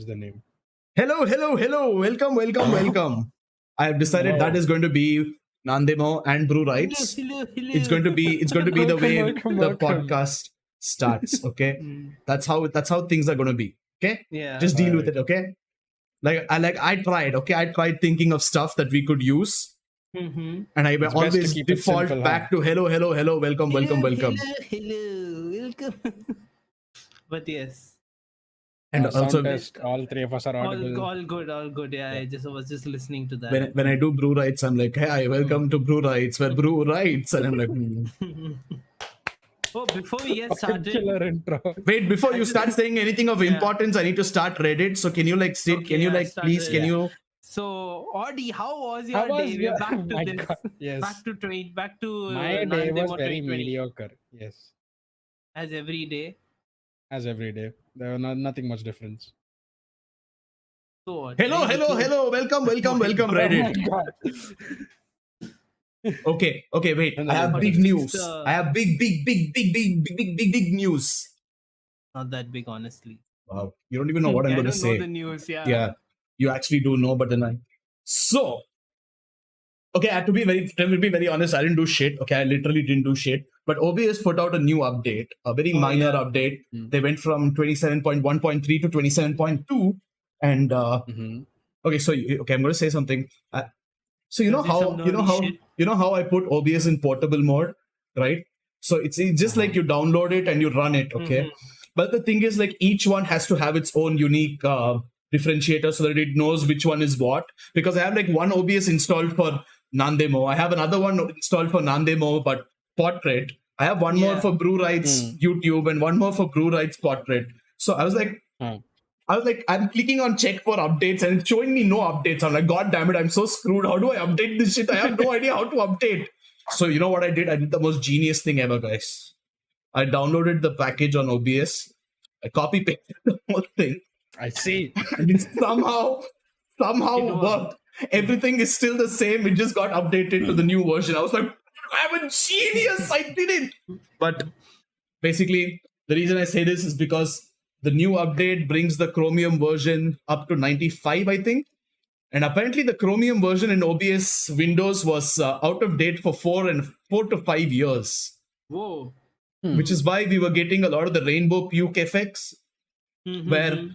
the name. Hello. Welcome. I have decided that is going to be Nandemo and Brew Rights. Hello. It's going to be the way Welcome. the podcast starts. Okay, that's how things are going to be. Okay, Yeah. just deal with Alright. it. Okay, I tried. Okay, I tried thinking of stuff that we could use, Mm-hmm. and I It's best to always keep it default simple, back to hello. Welcome. Hello. But yes, And sound also, test. All three of us are audible. all good. Yeah, I was just listening to that. when I do Brew Rights, I'm like, hey, welcome to Brew Rights, where Brew Rights, and I'm like. Oh, before we get Fucking started, killer intro. Wait, before you start saying anything of importance, I need to start Reddit. So can you Okay, can you start please, Reddit. can you? so Audie, how was How your was day? your- We're back to My this. God, yes. Back to My day was Nandemo very 2020, mediocre. Yes, as every day. as every day. There was nothing much difference. So what? Hello, welcome, Reddit. Oh my God. Okay, wait. I have What big is news. the- I have big news. Not that big, honestly. Wow, you don't even know what I'm I going to don't know say. the news. Yeah, you actually do know, but then so. Okay, I have to be very honest. I didn't do shit. Okay, I literally didn't do shit. But OBS put out a new update, a very minor update. They went from 27.1.3 to 27.2, and Mhm. okay, so okay, I'm going to say something. So you know Is this some nerdy shit? how I put OBS in portable mode, right? So it's just like you download it and you run it, okay? Mhm. But the thing is, like, each one has to have its own unique differentiator so that it knows which one is what. Because I have like one OBS installed for Nandemo, I have another one installed for Nandemo but Portrait. I have one more Yeah. for Brew Rights YouTube and one more for Brew Rights Portrait. So I was like, I'm clicking on check for updates and it's showing me no updates. I'm like, God damn it, I'm so screwed. How do I update this shit? I have no idea how to update. So you know what I did? I did the most genius thing ever, guys. I downloaded the package on OBS. I copy pasted the whole thing. I see. And it somehow It worked. worked. Everything is still the same. It just got updated to the new version. I was like, I'm a genius. I did it. But basically, the reason I say this is because the new update brings the Chromium version up to 95, I think. And apparently, the Chromium version in OBS Windows was out of date for 4 to 5 years, Whoa. which is why we were getting a lot of the rainbow puke effects, Mhm.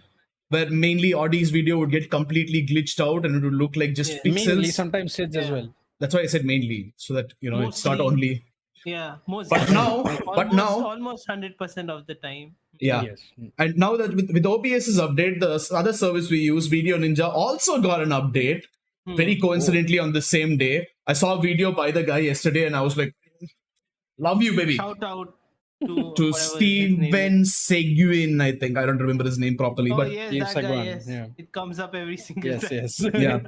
where mainly Audie's video would get completely glitched out and it would look like just Yeah. pixels. Mainly, sometimes Sid's as well. That's why I said mainly, so that it's not Mostly. only. Yeah, most. But now, almost 100% of the time. yeah. Yes. And now that with OBS's update, the other service we use, Video Ninja, also got an update. Very coincidentally on the same day. I saw a video by the guy yesterday and I was like, love you, baby. Shout out to To whatever his name is. Steven Seguin, I think. I don't remember his name properly. Oh but yes, Steve that guy. Sagwan, Yes, yeah. it comes up every single Yes, time. yes. yeah.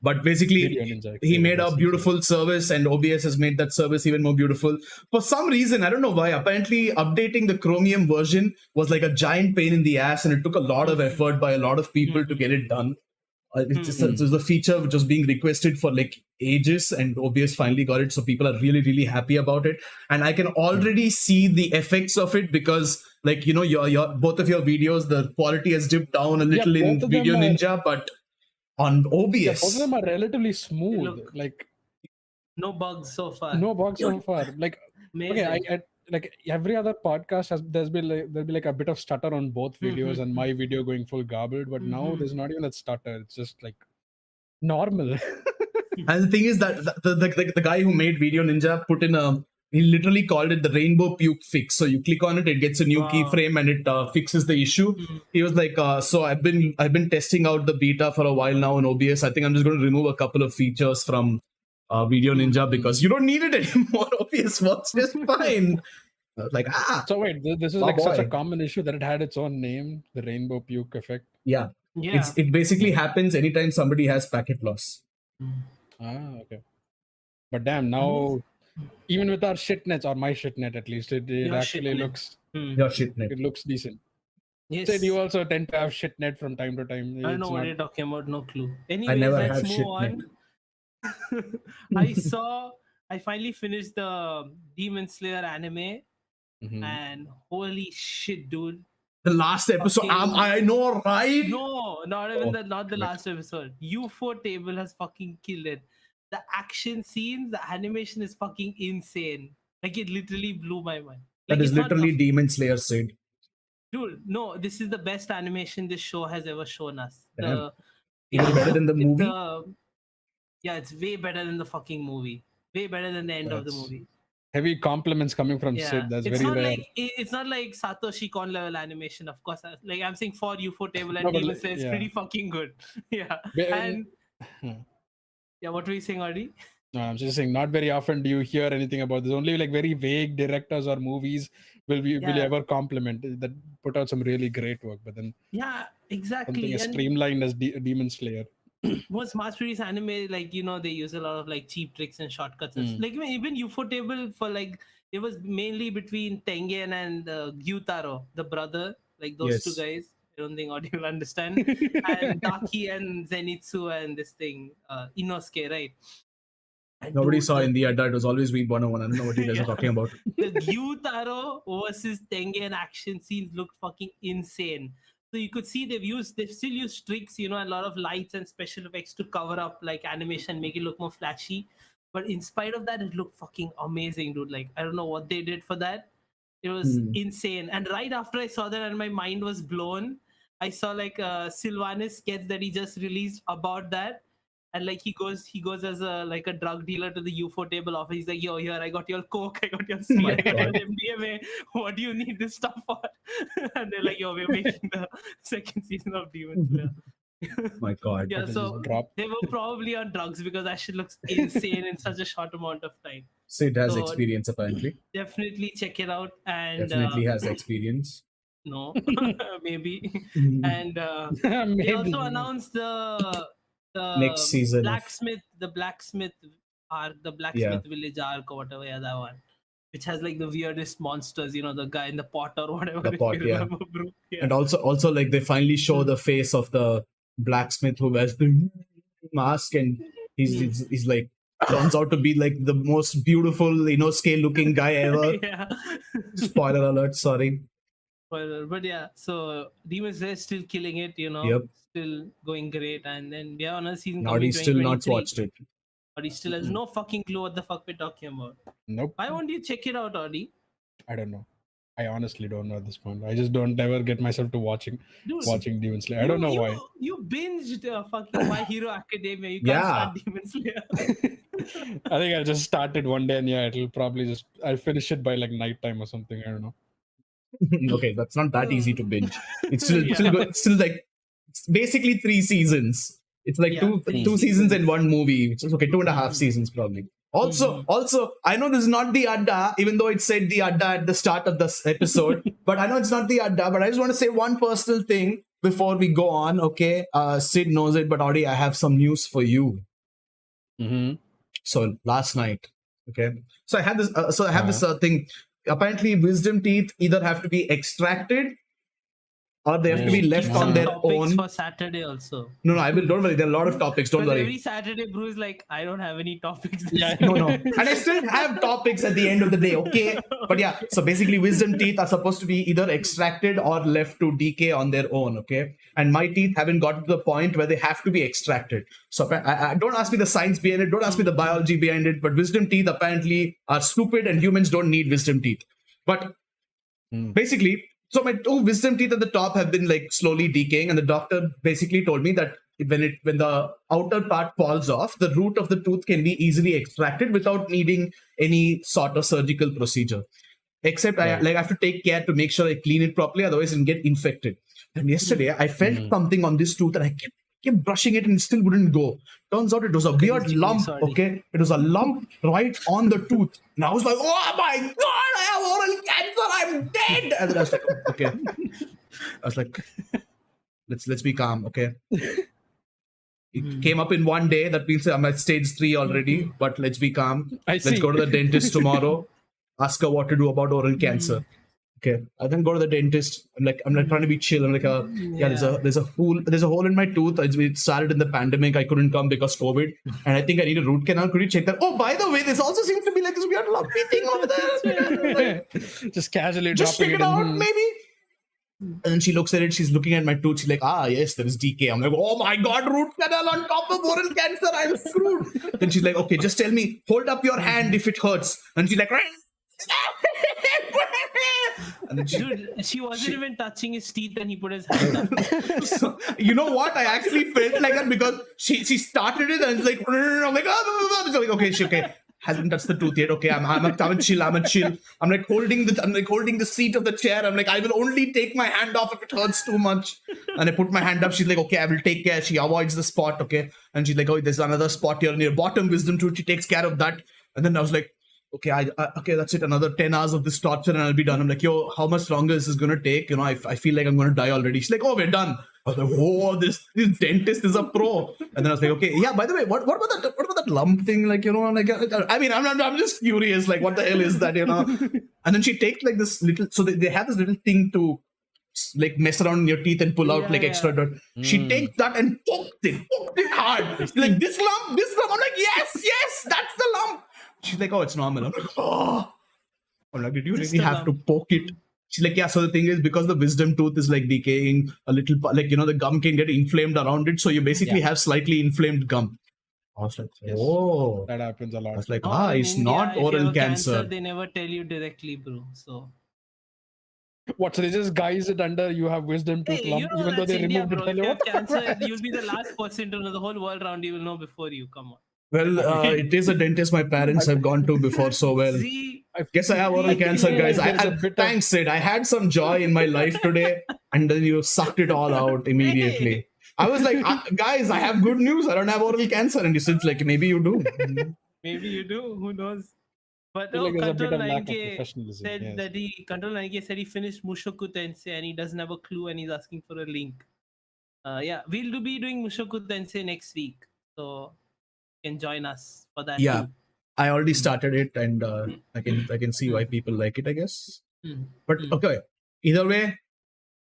But basically, Video Ninja, he made a yes, beautiful service, and OBS has made that service even more beautiful. For some reason, I don't know why. Apparently, updating the Chromium version was like a giant pain in the ass, and it took a lot of effort by a lot of people to get it done. It was a feature which was being requested for like ages, and OBS finally got it. So people are really, really happy about it. And I can already see the effects of it because, like, your both of your videos, the quality has dipped down a little both in of them Video are- Ninja, but on OBS, Yeah, both of them are relatively smooth. Look. Like No bugs so far. no bugs so far. Like Amazing. okay, I like every other podcast there'll be like a bit of stutter on both videos and my video going full garbled, but now there's not even that stutter. It's just like normal. and the thing is that the guy who made Video Ninja put in he literally called it the rainbow puke fix. So you click on it, it gets a new keyframe and it fixes the issue. He was like, so I've been testing out the beta for a while now in OBS. I think I'm just going to remove a couple of features from Video Ninja because you don't need it anymore. OBS works just fine. I was like, So wait, this is Oh, like such a boy. common issue that it had its own name, the rainbow puke effect. yeah. Yeah. It basically happens anytime somebody has packet loss. Okay. But damn, now even with our shitnets or my shitnet at least, it Your actually shitnet. looks Your shitnet. it looks decent. Yes. Said you also tend to have shitnet from time to time. I don't It's know what not- you're talking about. No clue. Anyways, never let's had move shitnet. on. I finally finished the Demon Slayer anime, Mhm. and holy shit, dude! The last episode. Okay. I know, right? No, not even not the damn it. last episode. UFO Table has fucking killed it. The action scenes, the animation is fucking insane. Like it literally blew my mind. Like That is it's not literally Demon Slayer, Sid. dude. No, this is the best animation this show has ever shown us. Damn. Even better than the movie? Yeah, it's way better than the fucking movie. Way better than the end of the That's movie. heavy compliments coming from Yeah, Sid. That's it's very not rare. like it's not like Satoshi Kon level animation. Of course, like I'm saying for UFO Table and No, but Demon like, Slayer, it's yeah. pretty fucking good. Yeah, But, and yeah, what were you saying, Adi? No, I'm just saying, not very often do you hear anything about this. Only like very vague directors or movies will Yeah. ever compliment that put out some really great work. But then Yeah, exactly. something as And streamlined as Demon Slayer. most mass-produced anime, like they use a lot of like cheap tricks and shortcuts. Like even UFO Table for like it was mainly between Tengen and Gyutaro, the brother, like those two Yes. guys. I don't think audio will understand. And Daki and Zenitsu and this thing, Inosuke, right? And Nobody dude, saw in the Adda. It was always Weeb101. I don't know what you guys Yeah. are talking about. The Gyutaro versus Tengen action scenes looked fucking insane. So you could see they've still used tricks, a lot of lights and special effects to cover up like animation, make it look more flashy. But in spite of that, it looked fucking amazing, dude. Like I don't know what they did for that. It was insane. And right after I saw that and my mind was blown, I saw like a Sylvanas sketch that he just released about that. And like he goes as a drug dealer to the UFO Table office. He's like, yo, here I got your coke, I got your speed, I got your MDMA. What do you need this stuff for? And they're like, yo, we're making the second season of Demon Slayer. My God. Yeah, But it so just dropped. they were probably on drugs because that shit looks insane in such a short amount of time. Sid has So- experience, apparently. Definitely check it out. And Definitely has experience. no, maybe. Mhm. And they Maybe. also announced the Next season of- blacksmith arc, the blacksmith village arc or whatever, yeah, that one, which has like the weirdest monsters, the guy in the pot or whatever. The if pot, you yeah. remember, bro. Yeah. And also like they finally show the face of the blacksmith who wears the mask, and he's like turns out to be like the most beautiful Inosuke looking guy ever. Yeah. Spoiler alert, sorry. But yeah, so Demon Slayer is still killing it, Yep. still going great. And then we have another season Now coming he's still not 2023, watched it. but he still has no fucking clue what the fuck we're talking about. Nope. Why won't you check it out, Audi? I don't know. I honestly don't know at this point. I just don't ever get myself to watching Dude, Demon Slayer. I don't know why. You binged fucking My Hero Academia. You can't Yeah. start Demon Slayer. I think I just started one day and yeah, it'll probably I'll finish it by like nighttime or something. I don't know. Okay, that's not that easy to binge. It's still Yeah. it's still like it's basically 3 seasons. It's like Yeah, two 3 seasons seasons. in one movie, which is okay, 2.5 seasons probably. Also, I know this is not the Adda, even though it said the Adda at the start of this episode. But I know it's not the Adda. But I just want to say one personal thing before we go on. Okay, Sid knows it, but Audi, I have some news for you. Mm-hmm. So last night, okay. So I had this. This thing. Apparently, wisdom teeth either have to be extracted or they have to be left Keep on some their topics own. for Saturday also. No, I will. Don't worry. There are a lot of topics. Don't Because worry. every Saturday, Bru is like, I don't have any topics. This Yeah. week." No. And I still have topics at the end of the day, okay? But yeah, so basically wisdom teeth are supposed to be either extracted or left to decay on their own, okay? And my teeth haven't got to the point where they have to be extracted. So I don't ask me the science behind it, don't ask me the biology behind it, but wisdom teeth apparently are stupid and humans don't need wisdom teeth. But basically, so my 2 wisdom teeth at the top have been like slowly decaying, and the doctor basically told me that when the outer part falls off, the root of the tooth can be easily extracted without needing any sort of surgical procedure. Except I have to take care to make sure I clean it properly, otherwise it can get infected. And yesterday I felt something on this tooth and I kept brushing it and it still wouldn't go. Turns out it was a weird lump, okay? It was a lump right on the tooth. And I was like, oh my God, I have oral cancer, I'm dead. And then I was like, okay. I was like, let's be calm, okay? It came up in one day. That means I'm at stage 3 already, but let's be calm. I Let's see. go to the dentist tomorrow. Ask her what to do about oral cancer. Okay, I then go to the dentist. I'm like trying to be chill. I'm like, there's a hole in my tooth. It started in the pandemic. I couldn't come because COVID, and I think I need a root canal. Could you check that? Oh, by the way, this also seems to be like this weird lumpy thing over there. Just casually Just dropping check it it out, in. maybe. And then she looks at it, she's looking at my tooth, she's like, yes, there is decay. I'm like, oh my god, root canal on top of oral cancer, I'm screwed. Then she's like, okay, just tell me, hold up your hand if it hurts. And she's like, and then she wasn't even touching his teeth and he put his hand up. So, you know what? I actually felt like that because she started it and it's like, I'm like, okay. Hasn't touched the tooth yet. Okay, I'm chill. I'm like holding the seat of the chair. I'm like, I will only take my hand off if it hurts too much. And I put my hand up. She's like, okay, I will take care. She avoids the spot. Okay, and she's like, oh, there's another spot here near bottom wisdom tooth. She takes care of that. And then I was like, okay, okay, that's it. Another 10 hours of this torture and I'll be done. I'm like, yo, how much longer is this gonna take? You know, I feel like I'm gonna die already. She's like, oh, we're done. I was like, oh, this dentist is a pro. And then I was like, okay, yeah. By the way, what about that lump thing? Like, you know, like, I mean, I'm just curious. Like, what the hell is that? You know? And then she takes like this little. So they have this little thing to like mess around in your teeth and pull out extra dirt. She takes that and poked it hard. She's like, this lump. I'm like, yes, that's the lump. She's like, oh, it's normal. I'm like, oh. I'm like, did you really have to poke it? She's like, yeah, so the thing is, because the wisdom tooth is like decaying a little, like, you know, the gum can get inflamed around it. So you basically have slightly inflamed gum. I was like, oh. That happens a lot. I was like, it's not oral cancer. They never tell you directly, bro. So. What, so they just guise it under you have wisdom tooth lump, you know, even though they India, removed bro. it? If you have cancer, you'll be the last person to know. The whole world around you will know before you. Come on. Well, it is a dentist my parents have gone to before, so well. I guess I have oral cancer, guys. Thanks, Sid. I had some joy in my life today, and then you sucked it all out immediately. I was like, guys, I have good news. I don't have oral cancer. And you said, like, maybe you do. Maybe you do. Who knows? But Control Control 9K said he finished Mushoku Tensei and he doesn't have a clue and he's asking for a link. We'll be doing Mushoku Tensei next week. So can join us for that. Yeah, I already started it, and I can see why people like it, I guess. But okay, either way,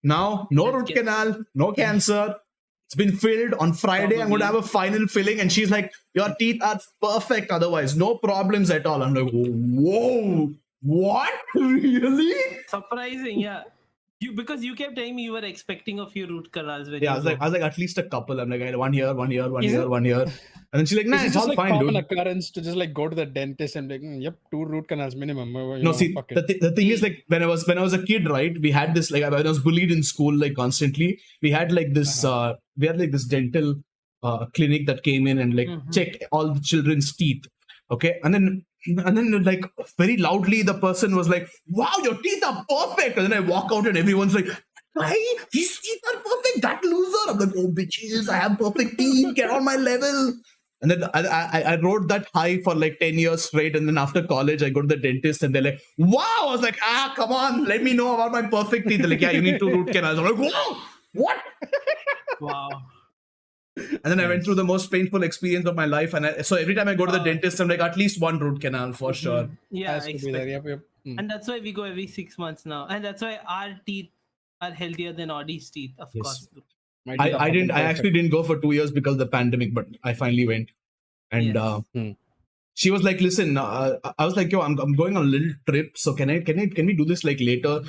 now no root canal, no cancer. It's been filled on Friday. I'm going to have a final filling, and she's like, "Your teeth are perfect. Otherwise, no problems at all." I'm like, "Whoa, what? Really?" Surprising, yeah. Because you kept telling me you were expecting a few root canals. I was like, at least a couple. I'm like, one here. And then she's like, nah, it's all like fine, common dude. occurrence to just like go to the dentist and like, yep, 2 root canals minimum. The thing is, like, when I was a kid, right, we had this, like, when I was bullied in school, like, constantly, we had like this, this dental clinic that came in and like checked all the children's teeth. Okay. And then like very loudly the person was like, wow, your teeth are perfect. And then I walk out and everyone's like, why? His teeth are perfect, that loser. I'm like, oh bitches, I have perfect teeth, get on my level. And then I rode that high for like 10 years straight. And then after college, I go to the dentist and they're like, wow. I was like, come on, let me know about my perfect teeth. They're like, yeah, you need 2 root canals. I'm like, whoa, what? Wow. And then I went through the most painful experience of my life. And so every time I go to the dentist, I'm like, at least 1 root canal for sure. Yeah, and that's why we go every 6 months now. And that's why our teeth are healthier than Audie's teeth, of course. I actually didn't go for 2 years because of the pandemic, but I finally went. And she was like, listen, I was like, yo, I'm going on a little trip. So can we do this like later?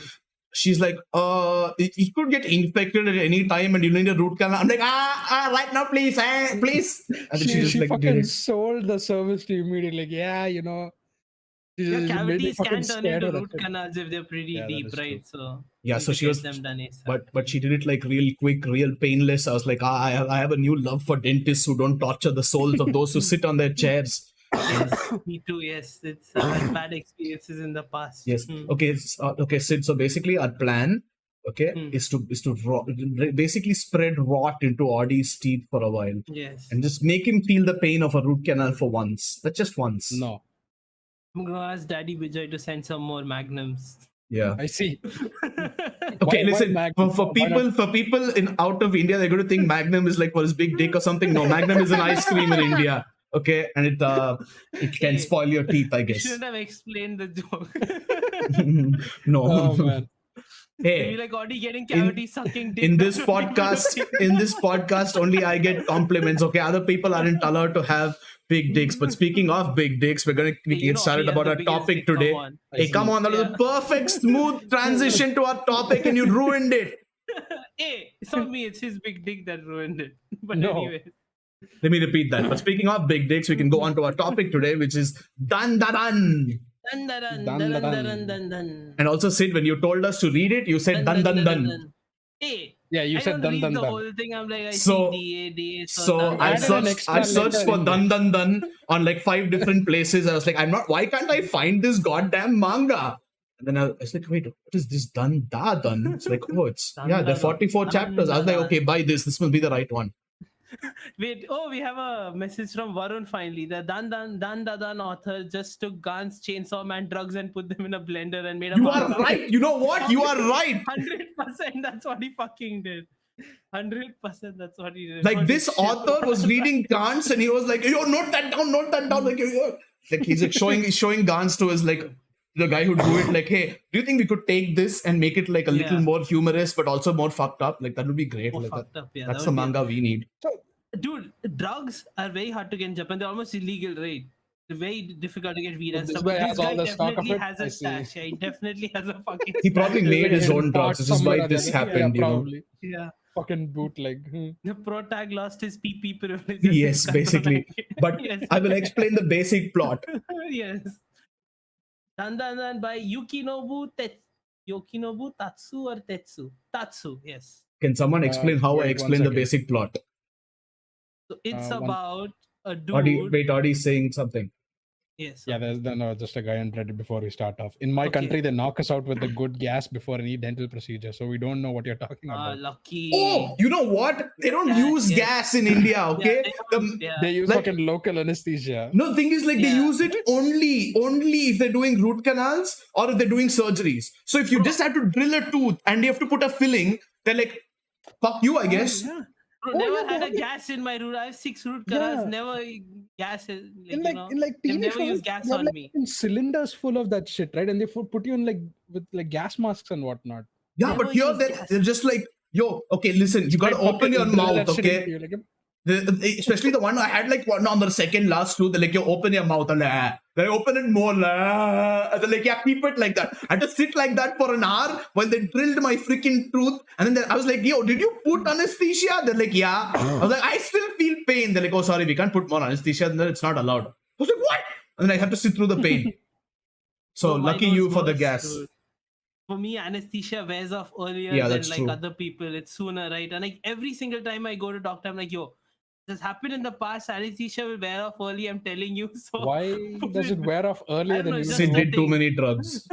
She's like, it could get infected at any time and you need a root canal. I'm like, right now, please. And she like, fucking sold the service to you immediately. Like, yeah, you know. Your cavities can turn into root canals if they're pretty deep, right? So so she was, but she did it like real quick, real painless. I was like, I have a new love for dentists who don't torture the souls of those who sit on their chairs. Yes, me too. Yes, it's bad experiences in the past. Yes. Okay, Sid. So basically, our plan, is to basically spread rot into Audie's teeth for a while. Yes. And just make him feel the pain of a root canal for once. But just once. No. I'm gonna ask Daddy Vijay to send some more magnums. Yeah, I see. Okay, listen. For people in out of India, they're going to think Magnum is like for his big dick or something. No, Magnum is an ice cream in India. Okay, and it can spoil your teeth, I guess. You shouldn't have explained the joke. No. Oh man. Maybe Hey, like Audi getting cavity sucking dick. in this That's what people podcast, think. only I get compliments. Okay, other people aren't allowed to have big dicks. But speaking of big dicks, we Hey, can get Audi started has about the our biggest topic dick. Come today. on. I Hey, come see. on, that was Yeah. a perfect, smooth transition to our topic, and you ruined it. Hey, it's not me. It's his big dick that ruined it. But No. anyway. Let me repeat that. But speaking of big dicks, we can go on to our topic today, which is Dandadan. Dandadan, Dandadan. dandadan, dandadan. And also, Sid, when you told us to read it, you said Dun, dan dun, dan dun, dan. dun. Hey, Yeah, you I said don't dun read dun the dun. whole thing. I'm like, I So- see DA, So dun, I dun, added an dun. extra I searched letter for in dan there. dan dan on like 5 different places. I was like, why can't I find this goddamn manga? And then I was like, wait, what is this dan da dan? It's like, oh, it's yeah, there are 44 chapters. I was like, okay, buy this. This must be the right one. Wait, we have a message from Varun finally. The Dandadan author just took Guns, Chainsaw Man, drugs, and put them in a blender and made a You are manga. right. You know what? You are right. 100% that's what he fucking did. 100% that's what he did. Like Holy this shit. author was reading Gantz and he was like, yo, note that down, note that down. Like he's like showing Gantz to his like the guy who drew it, like, hey, do you think we could take this and make it like a little Yeah. more humorous but also more fucked up? Like that would be great. More Like fucked up, yeah. that's that the would be- manga we need. Dude, drugs are very hard to get in Japan. They're almost illegal, right? They're very difficult to get weed But and this stuff. guy But this has all guy the stock of definitely it? has I a see. stash. Yeah, he definitely has a fucking He probably stash. made his Hidden own drugs. pot This is why somewhere or this the other. happened, Yeah, you know. probably. Yeah. Fucking bootleg. The protag lost his PP privileges. Yes, basically. But Yes. I will explain the basic plot. Yes. Dandadan by Yukinobu Tatsu or Tetsu? Tatsu, yes. Can someone explain how I wait, one explain the second. basic plot? So it's One- about a dude. Audie's saying something. Yes. Yeah, there's no, just a guy on Reddit before we start off. In my Okay. country, they knock us out with the good gas before any dental procedure, so we don't know what you're talking Ah, about. lucky. Oh, you know what? They don't Yeah, use yeah. gas in India, okay? Yeah, yeah. They use Like- fucking local anesthesia. No, thing is, like, they Yeah. use it only if they're doing root canals or if they're doing surgeries. So if you just have to drill a tooth and you have to put a filling, they're like, fuck you, I guess. Yeah. Bro, Oh, never yeah, had they a have gas in my root. I have 6 root canals. Yeah. Never gas. In you like know, in like they've TV never shows, used gas they have on like me. in cylinders full of that shit, right? And they put you in like with like gas masks and whatnot. Yeah, Never but here use they're, gas. they're just like, yo, okay, listen, you gotta Straight open fucking your drill mouth, that shit okay? into you, like, Especially the one I had like one on the second last tooth. They're like, you open your mouth and then I open it more. And they're like, yeah, keep it like that. I had to sit like that for an hour while they drilled my freaking tooth. And then I was like, yo, did you put anesthesia? They're like, yeah. I was like, I still feel pain. They're like, oh, sorry, we can't put more anesthesia. And then it's not allowed. I was like, what? And then I had to sit through the pain. So Bro, mine lucky was you for the worse, gas. dude. For me, anesthesia wears off earlier Yeah, than that's like true. other people. It's sooner, right? And like every single time I go to doctor, I'm like, yo, this happened in the past. Anesthesia will wear off early. I'm telling you. So why does it wear off I earlier don't than know, you? it's Sid just did too nothing. many drugs.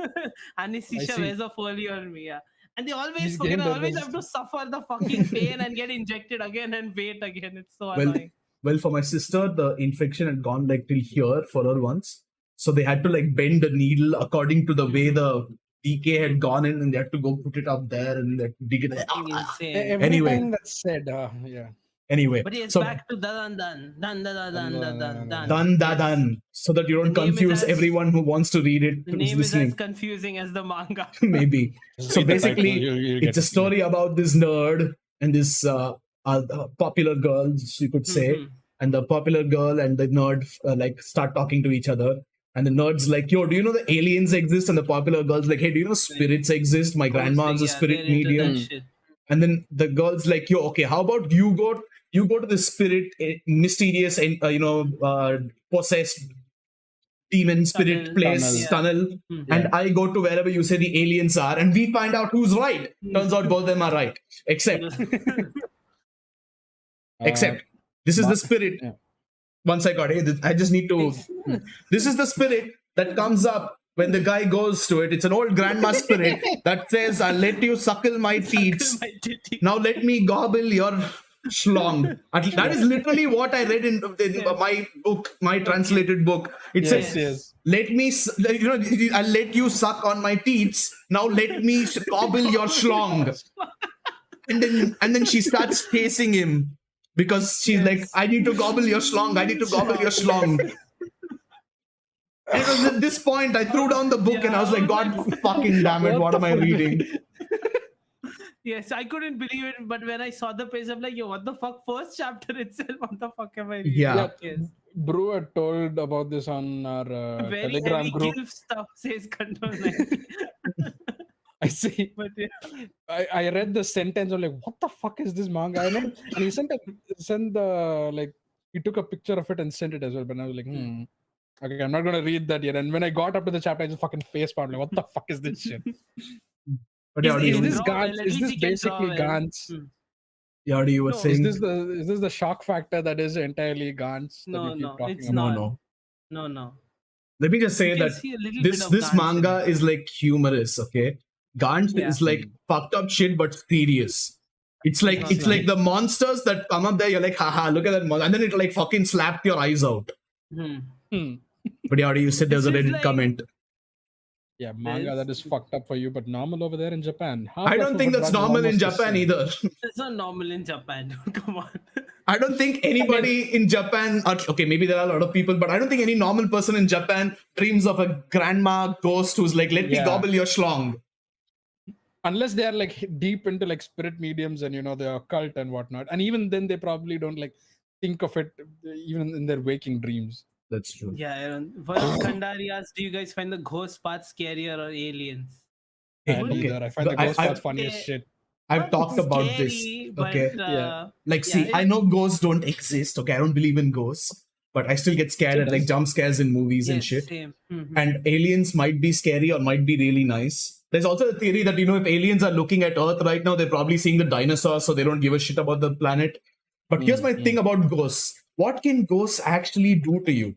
Anesthesia see. wears off early on me, yeah. And they always He's forget. I gained the always have to suffer the fucking pain and get injected again and wait again. It's so annoying. Well, for my sister, the infection had gone like till here for her once. So they had to like bend the needle according to the way the decay had gone in, and they had to go put it up there and they dig it. Fucking insane. Every Anyway. time that's said, yeah. Anyway, But yes, so back to dan. dan da dan, so that you don't The name is confuse as- everyone who wants to read it The who's name is listening. as confusing as the manga. Maybe. Just So read the title, basically, you'll get it's a it. story about this nerd and this popular girl, you could say. Mhm. And the popular girl and the nerd like start talking to each other. And the nerd's like, yo, do you know the aliens exist? And the popular girl's like, hey, do you know spirits exist? My grandma's a Yeah, spirit they're into that medium. shit. And then the girl's like, yo, okay, how about you go to the spirit, mysterious, and possessed demon spirit Tunnel. place, tunnel, Mhm. and I go to wherever you say the aliens are, and we find out who's right. Turns out both of them are right, except this is the spirit. yeah. One second, I just need to. This is the spirit that comes up when the guy goes to it. It's an old grandma spirit that says, "I'll let you suckle my teats. My titty. Now let me gobble your schlong." That is literally what I read in my book, my translated book. It Yes, says, yes. "Let me, I'll let you suck on my teats. Now let me gobble your schlong." And then she starts chasing him because she's like, "I need to gobble your schlong. I need to gobble your schlong." And it was at this point I threw down the book and I was like, God fucking damn it, what am I reading? Yes, I couldn't believe it, but when I saw the page, I'm like, yo, what the fuck? First chapter itself, what the fuck am I reading? Yeah. Yes. Brew had told about this on our Very Telegram heavy group. gilf stuff, says Control 90. I see. But yeah. I read the sentence. I'm like, what the fuck is this manga? I know, and he sent the like he took a picture of it and sent it as well. But I was like, okay, I'm not gonna read that yet. And when I got up to the chapter, I just fucking face palmed. Like, what the fuck is this shit? But yeah, Is this draw well, Gantz? at Is least this he can basically draw well. Gantz? yeah, you were No, saying Is this the shock factor that is entirely Gantz that No, you keep no, talking it's about? not. no. No. Let me just say You can that see a little this bit of this Gantz in manga it. is like humorous, okay? Gantz Yeah. is like fucked up shit but serious. It's like Not it's like the monsters that come up there, you're like, haha, look at that monster, and then it like fucking slapped your eyes out. Hmm. But yeah, you said there was a This is Reddit like- comment. Yeah, manga that is fucked up for you, but normal over there in Japan. I don't think that's normal in Japan either. It's not normal in Japan, dude. Come on. I don't think anybody in Japan, okay, maybe there are a lot of people, but I don't think any normal person in Japan dreams of a grandma ghost who's like, let me Yeah. gobble your schlong. Unless they are like deep into like spirit mediums and the occult and whatnot, and even then they probably don't like think of it even in their waking dreams. That's true. Yeah, Aaron. Varun Kandari asks, do you guys find the ghost part scarier or aliens? Hey, Neither. I find the ghost parts funny as Yeah. shit. I've Not talked about this. scary, but, Okay. Yeah. Like, yeah, see, I know ghosts don't exist. Okay, I don't believe in ghosts, but I still get scared at like jump scares in movies and yes, shit. same. Mhm. And aliens might be scary or might be really nice. There's also the theory that, if aliens are looking at Earth right now, they're probably seeing the dinosaurs, so they don't give a shit about the planet. But here's my thing about ghosts. What can ghosts actually do to you?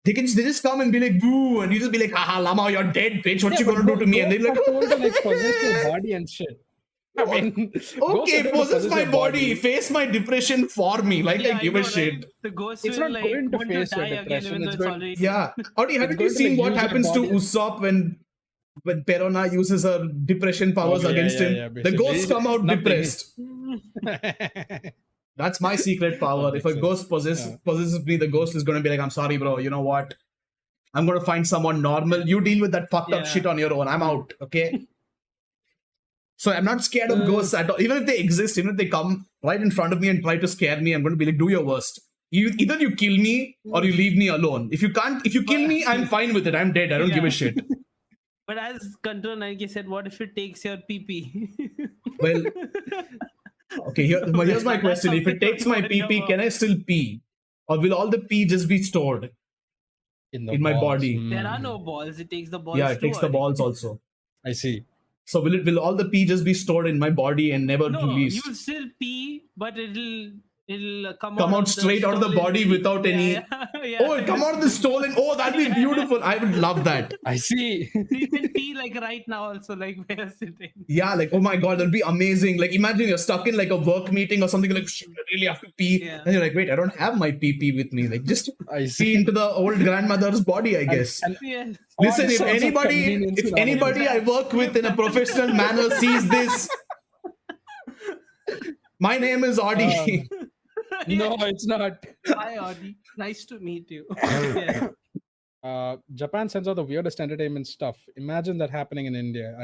They just come and be like, boo, and you just be like, haha, Lama, you're dead, bitch. What you gonna do to me? And they're like, told to like possess your body and shit. I mean, ghosts are okay, told to possess my your body, face my depression for me. Like, Yeah, I give know, a shit. Right? The ghost It's will not going to want face your die again, depression, even though it's it's going- already. Yeah. Haven't you going to, seen like, what use your happens to body. Usopp when Perona uses her depression powers against him? The ghosts come out Nothing. depressed. That's my secret power. If a ghost possesses me, the ghost is going to be like, I'm sorry, bro. You know what? I'm going to find someone normal. You deal with that fucked up Yeah. shit on your own. I'm out. Okay? So I'm not scared of ghosts at all. Even if they exist, even if they come right in front of me and try to scare me, I'm going to be like, do your worst. Either you kill me or you leave me alone. If you kill me, I'm fine with it. I'm dead. I don't give a shit. But as Control 90 said, what if it takes your PP? Well, okay, here's my That's question. If it something takes my to pee worry pee, about. can I still pee? Or will all the pee just be stored? in in my body. There are no balls. It takes the balls. Yeah, it takes the too, balls also. I see. So will all the pee just be stored in my body and never No, released? you'll still pee, but it'll come Come out of the straight out of the stolen body pee. without any. Yeah. Oh, it come out of the stolen. Oh, that'd be beautiful. I would love that. I see. You can pee like right now, also like we're sitting. Yeah, like, oh my god, that'd be amazing. Like, imagine you're stuck in like a work meeting or something, like, shit, I really have to pee. Yeah. And you're like, wait, I don't have my pee with me. Like, just I pee see. into the old grandmother's body, I guess. And Yeah. Listen, all if sorts of anybody, convenience if in all of anybody this. I work with in a professional manner sees this, my name is Audi. No, it's not. Hi, Audi. Nice to meet you. Yeah. Japan sends out the weirdest entertainment stuff. Imagine that happening in India.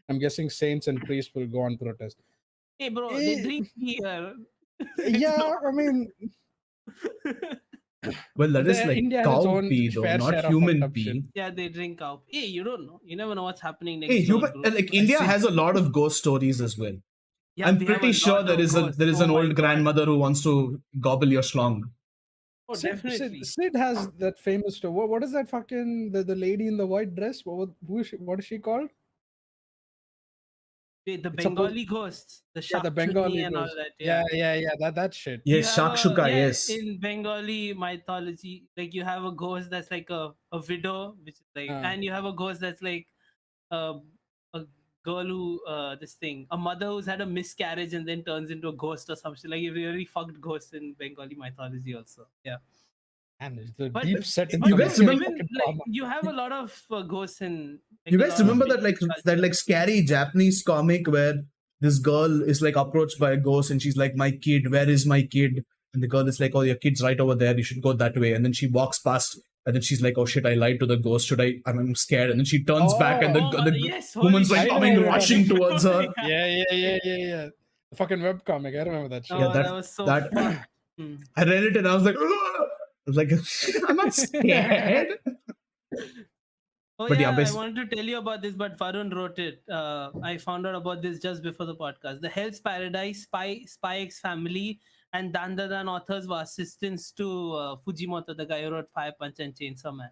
I'm guessing saints and priests will go on protest. Hey, bro, they drink beer. Yeah, I mean, Well, that is like India has its cow own pee though, fair share not of human fucked up pee. shit. Yeah, they drink out. Hey, you don't know. You never know what's happening next. Hey, door, bro. like India has a lot of ghost stories as well. Yeah, I'm we have pretty a sure lot there of is ghosts. an Oh my old God. grandmother who wants to gobble your schlong. Oh, Sid, definitely. Sid has that famous story. What is that fucking the lady in the white dress? What is she called? Wait, the It's supposed- Bengali ghosts, the Yeah, the Shakchuni Bengali and all ghost. that. Yeah. That shit. You Yes, have Shakshuka, yeah, yes. In Bengali mythology, like you have a ghost that's like a widow, which is like, and you have a ghost that's like a girl who a mother who's had a miscarriage and then turns into a ghost or something. Like a really fucked ghost in Bengali mythology also. Yeah. And it's the But- deep set. You guys remember- even, like, you have a lot of ghosts in. Like, You a guys lot of remember that Indian like culture. scary Japanese comic where this girl is like approached by a ghost and she's like, "My kid, where is my kid?" And the girl is like, "Oh, your kid's right over there. You should go that way." And then she walks past And then she's like, "Oh shit, I lied to the ghost. I'm scared." And then she turns back, and the yes, woman's holy like shit. coming, I know. rushing towards her. Yeah. The fucking webcomic. I remember that shit. Oh, Yeah, that was so that fun. Hmm. I read it and I was like, "Ugh." I was like, I'm not scared. Oh But yeah, yeah, I wanted to tell you about this, but Varun wrote it. I found out about this just before the podcast. The Hell's Paradise, Spy X Family, and Dandadan authors were assistants to Fujimoto, the guy who wrote Fire Punch and Chainsaw Man.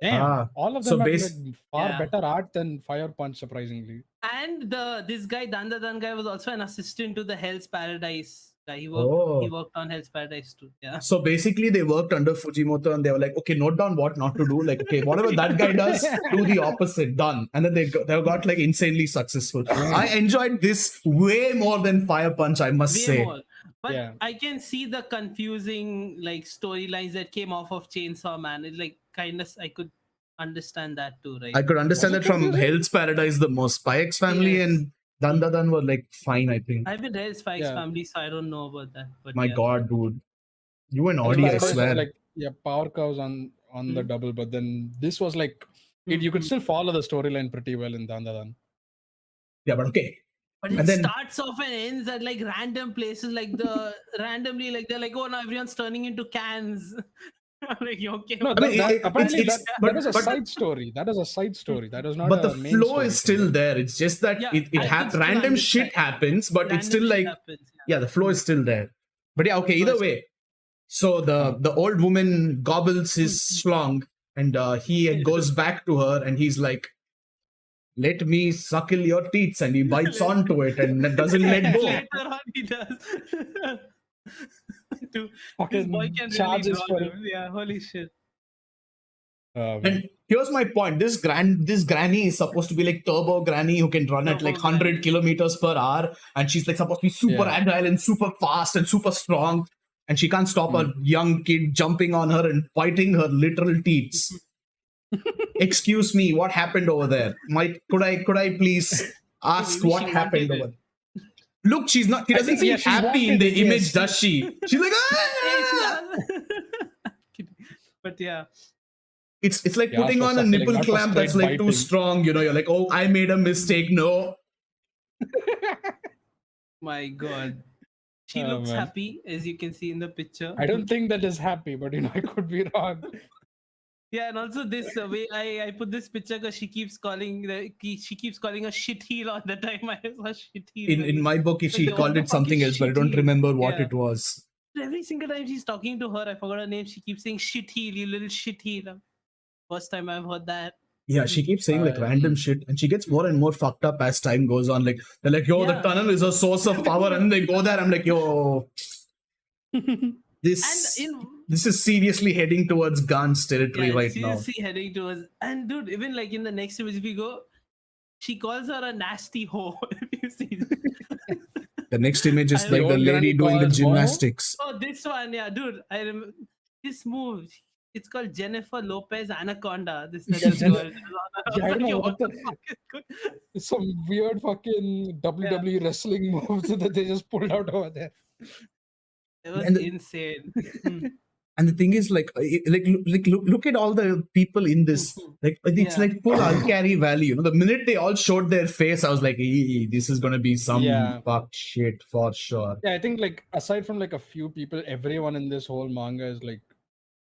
Damn. All of so them have base- like far Yeah. better art than Fire Punch, surprisingly. And this guy Dandadan guy was also an assistant to the Hell's Paradise guy. He worked on Hell's Paradise too. Yeah. So basically, they worked under Fujimoto and they were like, okay, note down what not to do. Like, okay, whatever that guy does, do the opposite. Done. And then they got like insanely successful. I enjoyed this way more than Fire Punch, I must say. More. But Yeah. I can see the confusing like storylines that came off of Chainsaw Man. It like kind of I could understand that too, right? I could understand Was that it from confusing? Hell's Paradise the most. Spy X Family Yes. and Dandadan were like fine, I think. I haven't read Spike's Yeah. Family, so I don't know about that. But My yeah. God, dude. You and Hell's Audi, I Paradise was swear. like power curves on the double, but then this was like you could still follow the storyline pretty well in Dandadan. Yeah, but okay. But And it then- starts off and ends at like random places, like randomly, like they're like, oh, now everyone's turning into cans. I'm like, okay. No, I mean, apparently it's- that is a but- side story. That is a side story. That is not. But a the main flow story is for me. still there. It's just that Yeah, it I can still random shit understand. happens, but it's still Random shit like happens, yeah, the flow is still there. But yeah, okay, either way. So the old woman gobbles his schlong and he goes back to her and he's like, let me suckle your teats, and he bites onto it and doesn't let go. Later on, he does. Dude, this Fucking boy can really charges draw. for Dude. Yeah, holy shit. And here's my point: this granny is supposed to be like turbo granny who can run at like Turbo 100 granny. kilometers per hour, and she's like supposed to be super Yeah. agile and super fast and super strong, and she can't stop a young kid jumping on her and biting her literal teats. Excuse me, what happened over there? Could I please ask Maybe what she happened wanted over there? Look, she doesn't think, seem yeah, she happy in wanted the it, image, yes. does she? She's like, "Ah!" But yeah. It's like Yeah, putting for on a suckling, nipple not for clamp that's straight like too biting. strong. You're like, oh, I made a mistake. No. My God. She Oh, looks man. happy, as you can see in the picture. I don't think that is happy, but I could be wrong. Yeah, and also this way I put this picture because she keeps calling a shit heel all the time. I saw shit heel. In my book, she What called the it fuck something is else, but I shit don't heel? remember what Yeah. it was. Every single time she's talking to her, I forgot her name. She keeps saying shit heel, you little shit heel. First time I've heard that. Yeah, she keeps saying like Uh, random shit, and she gets more and more fucked up as time goes on. Like they're like, yo, the Yeah. tunnel is a source of power, and they go there. I'm like, yo, this is seriously heading towards Gans territory Yeah, right now. seriously heading towards. And dude, even like in the next image, if we go, she calls her a nasty hoe. If you see. The next image is I like the old lady granny doing the calls Momo? gymnastics. Oh, this one, yeah, dude. I remember this move. It's called Jennifer Lopez Anaconda. This Yeah, little girl. Yeah, I don't know what the fuck is good? It's some weird fucking WWE wrestling moves that they just pulled out over there. It was And insane. Hmm. And the thing is, like look at all the people in this. Like it's Yeah. like full uncanny valley. You know, the minute they all showed their face, I was like, this is gonna be some Yeah. fucked shit for sure. Yeah, I think like aside from like a few people, everyone in this whole manga is like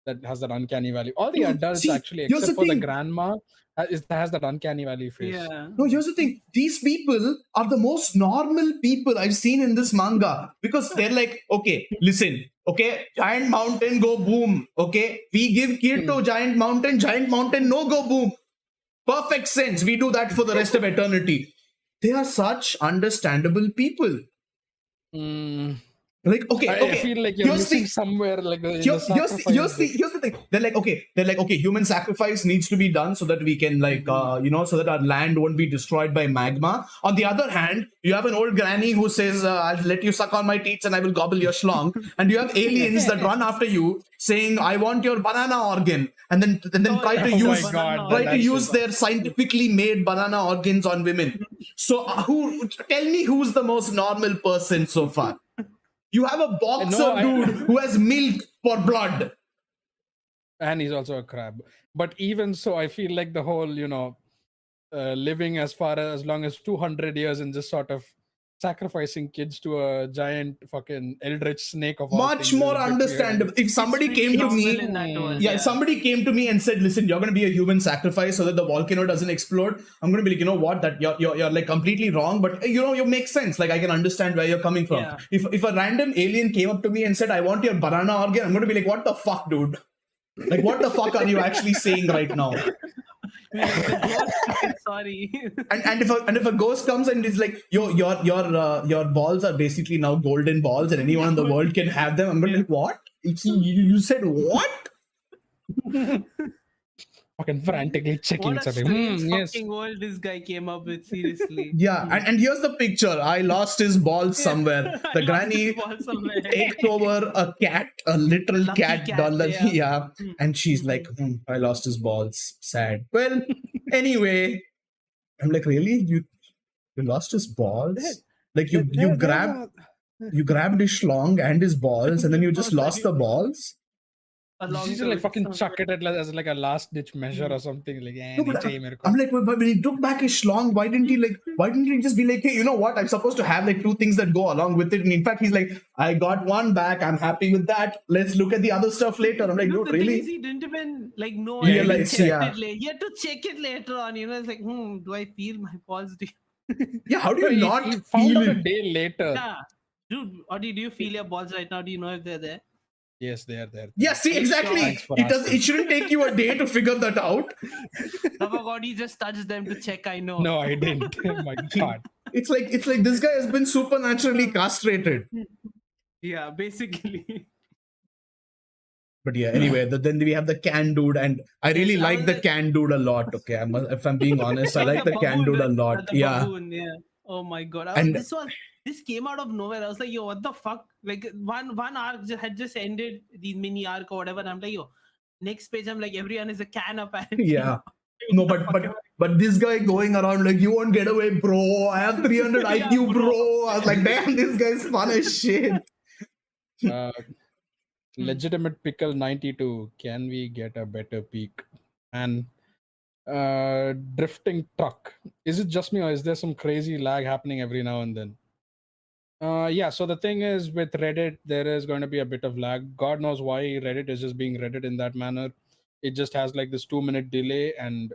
that has that uncanny valley. All the No, adults see, actually, here's except the for the thing. grandma, has that uncanny valley face. Yeah. No, here's the thing. These people are the most normal people I've seen in this manga because they're like, okay, listen, okay, giant mountain go boom. Okay, we give kid to giant mountain no go boom. Perfect sense. We do that for the rest of eternity. They are such understandable people. Mm, Like, okay, I feel like you're here's the- missing somewhere like the, in the here's sacrifice. the thing. They're like, okay, human sacrifice needs to be done so that we can like, so that our land won't be destroyed by magma. On the other hand, you have an old granny who says, I'll let you suck on my teats and I will gobble your schlong. And you have aliens that run after you saying, I want your banana organ. And then try to yeah. Oh my use, God, try to that's use so their scientifically made banana organs on women. So tell me who's the most normal person so far? You have a boxer No, dude who has milk for blood. and he's also a crab. But even so, I feel like the whole, living as long as 200 years and just sort of sacrificing kids to a giant fucking eldritch snake of all Much things more is a bit understandable. weird. If somebody pretty came to normal me, in that world, if somebody came to me and said, "Listen, you're going to be a human sacrifice so that the volcano doesn't explode," I'm going to be like, you know what? That you're like completely wrong, but you make sense. Like I can understand where you're coming from. Yeah. If a random alien came up to me and said, "I want your banana organ," I'm going to be like, "What the fuck, dude? Like what the fuck are you actually saying right now?" Sorry. And if a ghost comes and is like, your balls are basically now golden balls and anyone in the world can have them, I'm gonna be like, what? You said what? Fucking frantically checking What a something. strange Yes. fucking world this guy came up with, seriously. Yeah, and here's the picture. I lost his balls somewhere. I The lost granny his ball somewhere. takes over a cat, a literal Lucky cat, cat, dollar. yeah. Yeah. And she's like, I lost his balls. Sad. Well, anyway, I'm like, really? You lost his balls? Like you grabbed his schlong and his balls, and then you just lost the balls? Along She's to like it fucking somewhere. chuck it as like a last ditch measure or something. Like, No, but nahi chahiye mere ko. I'm like, when he took back his schlong, why didn't he just be like, hey, you know what? I'm supposed to have like two things that go along with it. And in fact, he's like, I got one back. I'm happy with that. Let's look at the other stuff later. I'm like, No, dude, the thing really? is, he didn't even like know. Yeah, He like, checked yeah. it later. He had to check it later on. It's like, do I feel my balls? Yeah, how do you not he found feel out a it? day later. Yeah, dude. Audi, do you feel your balls right now? Do you know if they're there? Yes, they are there. Yeah, see, Are you exactly. sure? Thanks for It asking. shouldn't take you a day to figure that out. Audi just touched them to check. I know. No, I didn't. Oh my god. It's like this guy has been supernaturally castrated. Yeah, basically. But yeah, anyway, then we have the can dude, and I really Yes, like the can dude a lot. Okay, if I'm being honest, I like the can dude a lot. The Yeah, baboon, yeah. Oh my god. And- This came out of nowhere. I was like, yo, what the fuck? Like one arc had just ended, the mini arc or whatever. And I'm like, yo, next page, I'm like, everyone is a can apparently. yeah. No, but this guy going around like, you won't get away, bro. I have 300 Yeah, IQ, bro. bro. I was like, damn, this guy's fun as shit. Legitimate pickle 92. Can we get a better peak? And drifting truck. Is it just me or is there some crazy lag happening every now and then? Yeah, so the thing is with Reddit, there is going to be a bit of lag. God knows why Reddit is just being Reddit in that manner. It just has like this 2-minute delay, and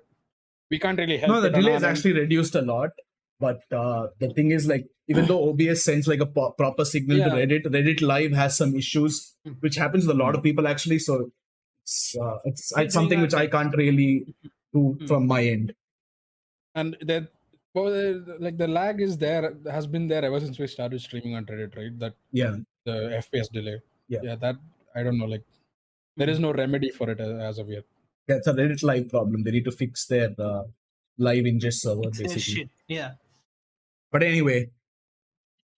we can't really help No, the it on delay our is end. actually reduced a lot. But the thing is, like, even though OBS sends like a proper signal to Reddit Live has some issues, which happens with a lot of people actually. So it's something which I can't really do from my end. And that, like, the lag is there, has been there ever since we started streaming on Reddit, right? That the FPS delay. Yeah, that I don't know. Like, there is no remedy for it as of yet. Yeah, it's a Reddit Live problem. They need to fix their live ingest server, basically. Shit. Yeah. But anyway,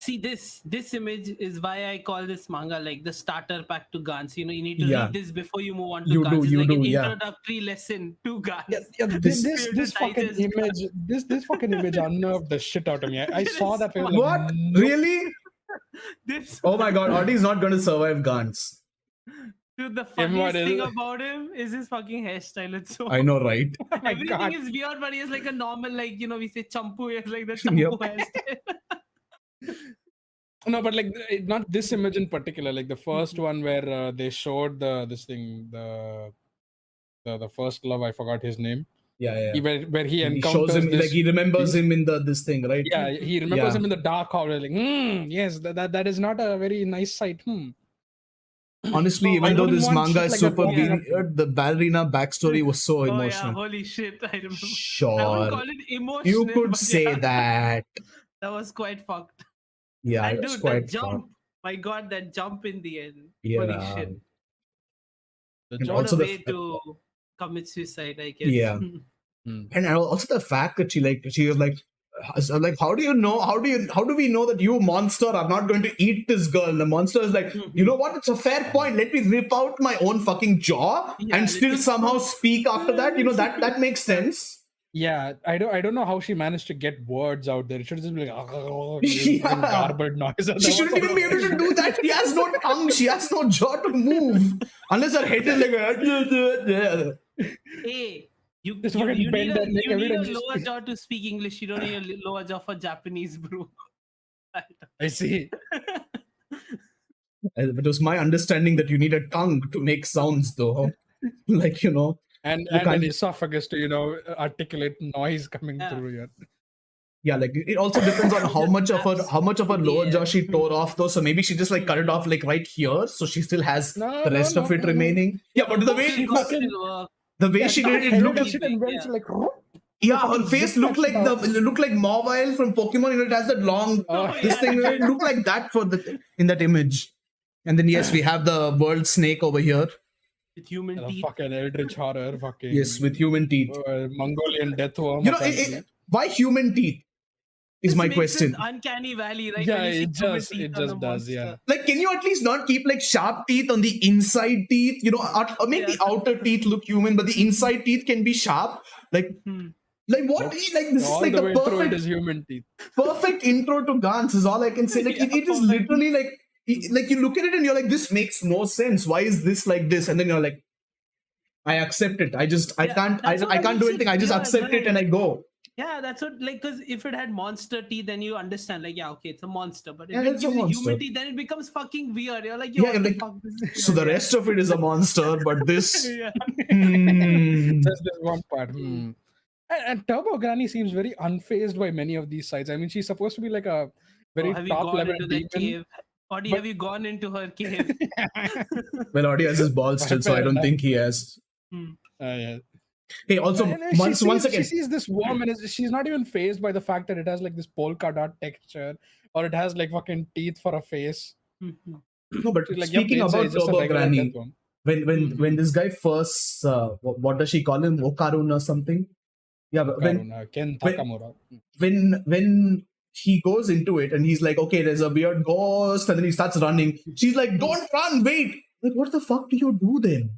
see, this image is why I call this manga like the starter pack to Gans. You need to read this before you move on to Gans. It's like an introductory lesson to Gans. Yeah, this fucking image, this fucking image unnerved the shit out of me. I saw that. Like, what? nope. Really? Oh my god, Audie's not going to survive Gans. Dude, the funniest thing about him is his fucking hairstyle. It's so I know, right? everything is weird, but he has like a normal, like, we say champu, he has like the champu hairstyle. No, but like not this image in particular. Like the first one where they showed the first love. I forgot his name. Yeah. Where he encounters shows him, this, like he remembers him in this thing, right? Yeah, he remembers him in the dark hall. Like, yes, that is not a very nice sight. Honestly, even though this manga is super weird, the ballerina backstory was so emotional. Yeah, holy shit, I remember. Sure. I wouldn't call it emotional. You could say that. That was quite fucked. Yeah, and it was dude, quite that jump. fucked. My god, that jump in the end. Yeah. Holy shit. And also the way to commit suicide, I guess. Yeah. And also the fact that she was like, how do we know that you, monster, are not going to eat this girl? And the monster is like, you know what? It's a fair point. Let me rip out my own fucking jaw and still somehow speak after that. That makes sense. Yeah, I don't know how she managed to get words out there. It should just be like Yeah. garbled noise. She shouldn't even be able to do that. She has no tongue. She has no jaw to move. Unless her head is like... Hey, you Just you, fucking you need bend a her neck you every need a time she lower speaks. jaw to speak English. You don't need a lower jaw for Japanese, bro. I see. It was my understanding that you need a tongue to make sounds, though. Like, you And can't... an esophagus to articulate noise coming Yeah. through here. Yeah, like it also depends on how much of her lower jaw she Yeah. tore off, though. So maybe she just like cut it off like right here, so she still has the rest of it remaining. Yeah, but the way She fucking the way she did it, it looked... shit and went like Yeah, her fucking face zip looked that like shit it looked like Mobile from Pokemon. It has that long this yeah, thing. it It looked like that in that image. And then yes, we have the world snake over here. with human the teeth. fucking eldritch horror, fucking Yes, with human teeth. Mongolian death worm. You know, apparently. why human teeth is This my makes question. this uncanny valley, right? Yeah, when you see human it teeth on just a does. monster. Yeah. Like, can you at least not keep like sharp teeth on the inside teeth? Or make the outer teeth look human, but the inside teeth can be sharp. Like what? Nope. Like this All is like the the way through it is human teeth. perfect intro to Gantz is all I can say. Like it is literally like you look at it and you're like, this makes no sense. Why is this like this? And then you're like, I accept it. I can't that's what I can't do makes anything. it I just weird, accept it right? and I go. Yeah, that's what, like, because if it had monster teeth, then you understand, like, yeah, okay, it's a monster. But if Yeah, it it's a gives you monster. human teeth, then it becomes fucking weird. You're like, yo, Yeah, what the like, fuck? This is so the weird, rest of it is a monster, but this yeah. Just this one part. And Turbo Granny seems very unfazed by many of these sites. I mean, she's supposed to be like a very Have you top gone level into demon. the cave? Audie, have you gone into her cave? well, Audi has his balls still, so I don't think he has. Yeah. Hey, also once she again, sees this worm and she's not even phased by the fact that it has like this polka dot texture or it has like fucking teeth for a face. no, but She's like, yep, speaking inside about it's just a Turbo regular Granny, death worm. when this guy first what does she call him, Okarun or something? Yeah, but Ken Takamura. when he goes into it and he's like, okay, there's a weird ghost, and then he starts running. She's like, don't run, wait. Like, what the fuck do you do then?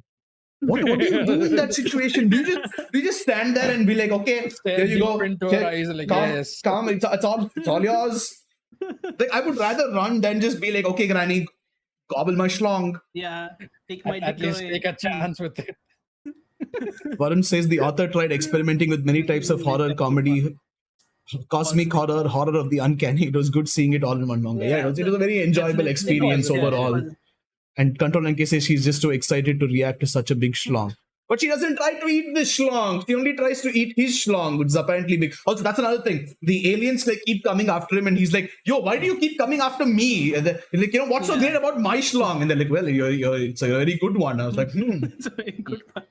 What do you do in that situation? Do you just stand there and be like, okay, there you go, into her eyes, like, yes. calm, it's all yours. Like, I would rather run than just be like, okay, Granny, gobble my schlong. Yeah, take my At dick least away. take a chance with it. Varun says the author tried experimenting with many types of horror, comedy, cosmic horror, horror of the uncanny. It was good seeing it all in one manga. Yeah, it was a very enjoyable Definitely. experience Yeah, overall. it was. And Control NK says she's just too excited to react to such a big schlong. But she doesn't try to eat this schlong. She only tries to eat his schlong, which is apparently big. Also, that's another thing. The aliens like keep coming after him, and he's like, "Yo, why do you keep coming after me?" And they're like, what's so great about my schlong? And they're like, "Well, it's a very good one." I was like, It's a very good one.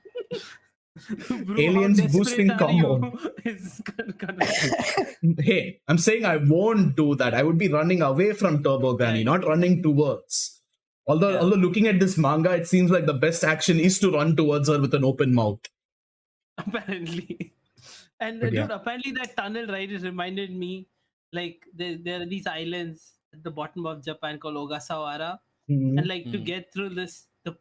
Bro, Aliens how desperate boosting are combo. you? It's gonna- Hey, I'm saying I won't do that. I would be running away from Turbo Granny, not running towards. Although looking at this manga, it seems like the best action is to run towards her with an open mouth. Apparently. And But yeah. dude, apparently that tunnel, right, it reminded me, like, there are these islands at the bottom of Japan called Ogasawara. And like to get through this, the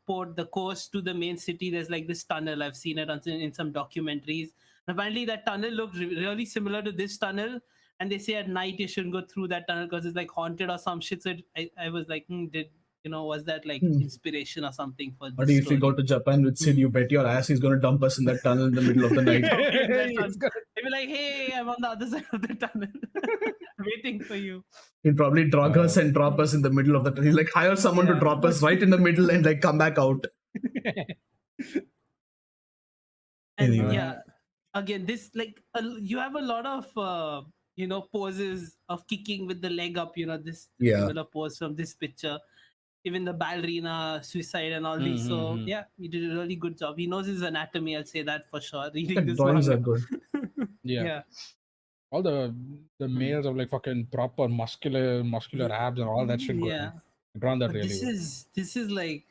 port, the coast to the main city, there's like this tunnel. I've seen it in some documentaries. And apparently that tunnel looked really similar to this tunnel. And they say at night you shouldn't go through that tunnel because it's like haunted or some shit. So I was like, was that like inspiration or something for But this if we go to Japan with Sid, you bet your ass he's going to dump us in that tunnel in the middle of the night. They'll be like, hey, I'm on the other side of the tunnel, waiting for you. He'll probably drug us and drop us in the middle of the tunnel. He'll like hire someone to drop us right in the middle and like come back out. And Anyway. yeah, again, this like you have a lot of poses of kicking with the leg up. This similar pose from this picture. Even the ballerina suicide and all these. So yeah, he did a really good job. He knows his anatomy. I'll say that for sure. Reading this Drawings manga. are good. Yeah. All the males of like fucking proper muscular abs and all that shit. Yeah. Drawn that But really well. this is like,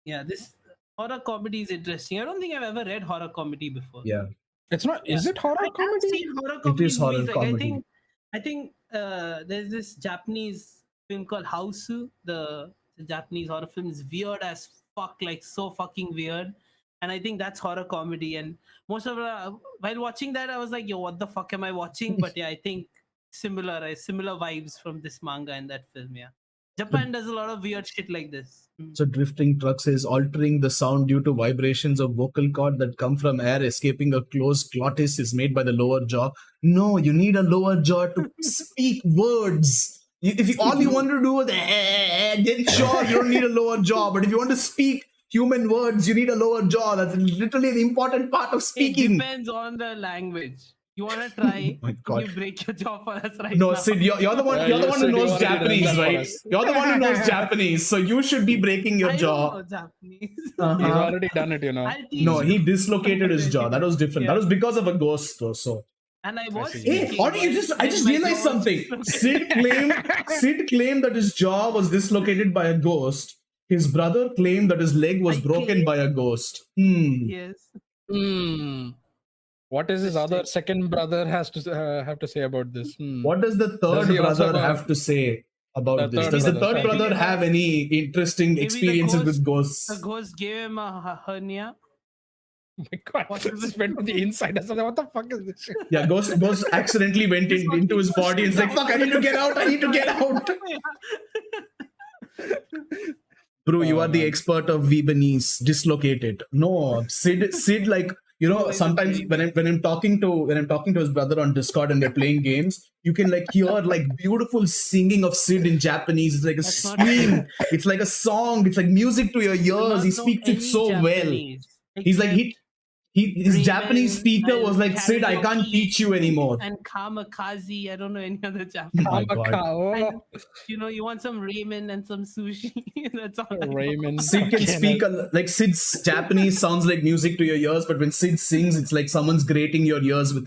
yeah, this horror comedy is interesting. I don't think I've ever read horror comedy before. Yeah. It's not. Is it horror I've comedy? seen horror comedy is horror movies. Like, comedy. I think there's this Japanese film called House. The Japanese horror film is weird as fuck, like so fucking weird. And I think that's horror comedy. And most of while watching that, I was like, yo, what the fuck am I watching? But yeah, I think similar vibes from this manga and that film. Yeah, Japan does a lot of weird shit like this. So drifting trucks is altering the sound due to vibrations of vocal cord that come from air escaping a closed glottis is made by the lower jaw. No, you need a lower jaw to speak words. All you want to do is then sure you don't need a lower jaw. But if you want to speak human words, you need a lower jaw. That's literally the important part of It speaking. depends on the language. You want to try? Oh my God. You break your jaw for us right No, now. Sid, you're the one. Yeah, You're the you one who said you knows already done Japanese, that for right? us. You're the one who knows Japanese, so you should be breaking your I jaw. don't know Japanese. He's Uh-huh. already done it, you know. I'll teach No, he you. dislocated his jaw. That was different. Yeah. That was because of a ghost, though. So, And I was see. hey, speaking, Audie, I then just my realized jaw was something. Sid claimed that his jaw was dislocated by a ghost. His brother claimed that his leg was I broken claim- by a ghost. Yes. Hmm. What is his other Interesting. second brother have to say about this? What does the Does third he also brother have- have to say The about this? third Does the brother, third sorry. brother have any interesting Maybe the experiences with The ghosts? ghost gave him a hernia. Oh my God, What this is it? went to the inside or something. What the fuck is this shit? Yeah, ghost accidentally went into his body. It's like, fuck, I need to get out. I need to get out. Bro, you Oh, are the man. expert of Weebanese. Dislocated. No, Sid, like, you know, No, he's a sometimes baby. when I'm talking to his brother on Discord and they're playing games, you can like hear like beautiful singing of Sid in Japanese. It's like a That's not scream. It's like a song. It's like music to your Do not ears. He know speaks it any so well. Japanese He's like his Raymond Japanese speaker was and like, Sid, I can't karaoke teach you anymore. And kamikaze. I don't know any other Oh Japanese. my God. Kamaka, And, you want some ramen and some sushi. That's all. I know. Raymond. Sid can fucking speak like Sid's Japanese sounds like music to your ears, but when Sid sings, it's like someone's grating your ears with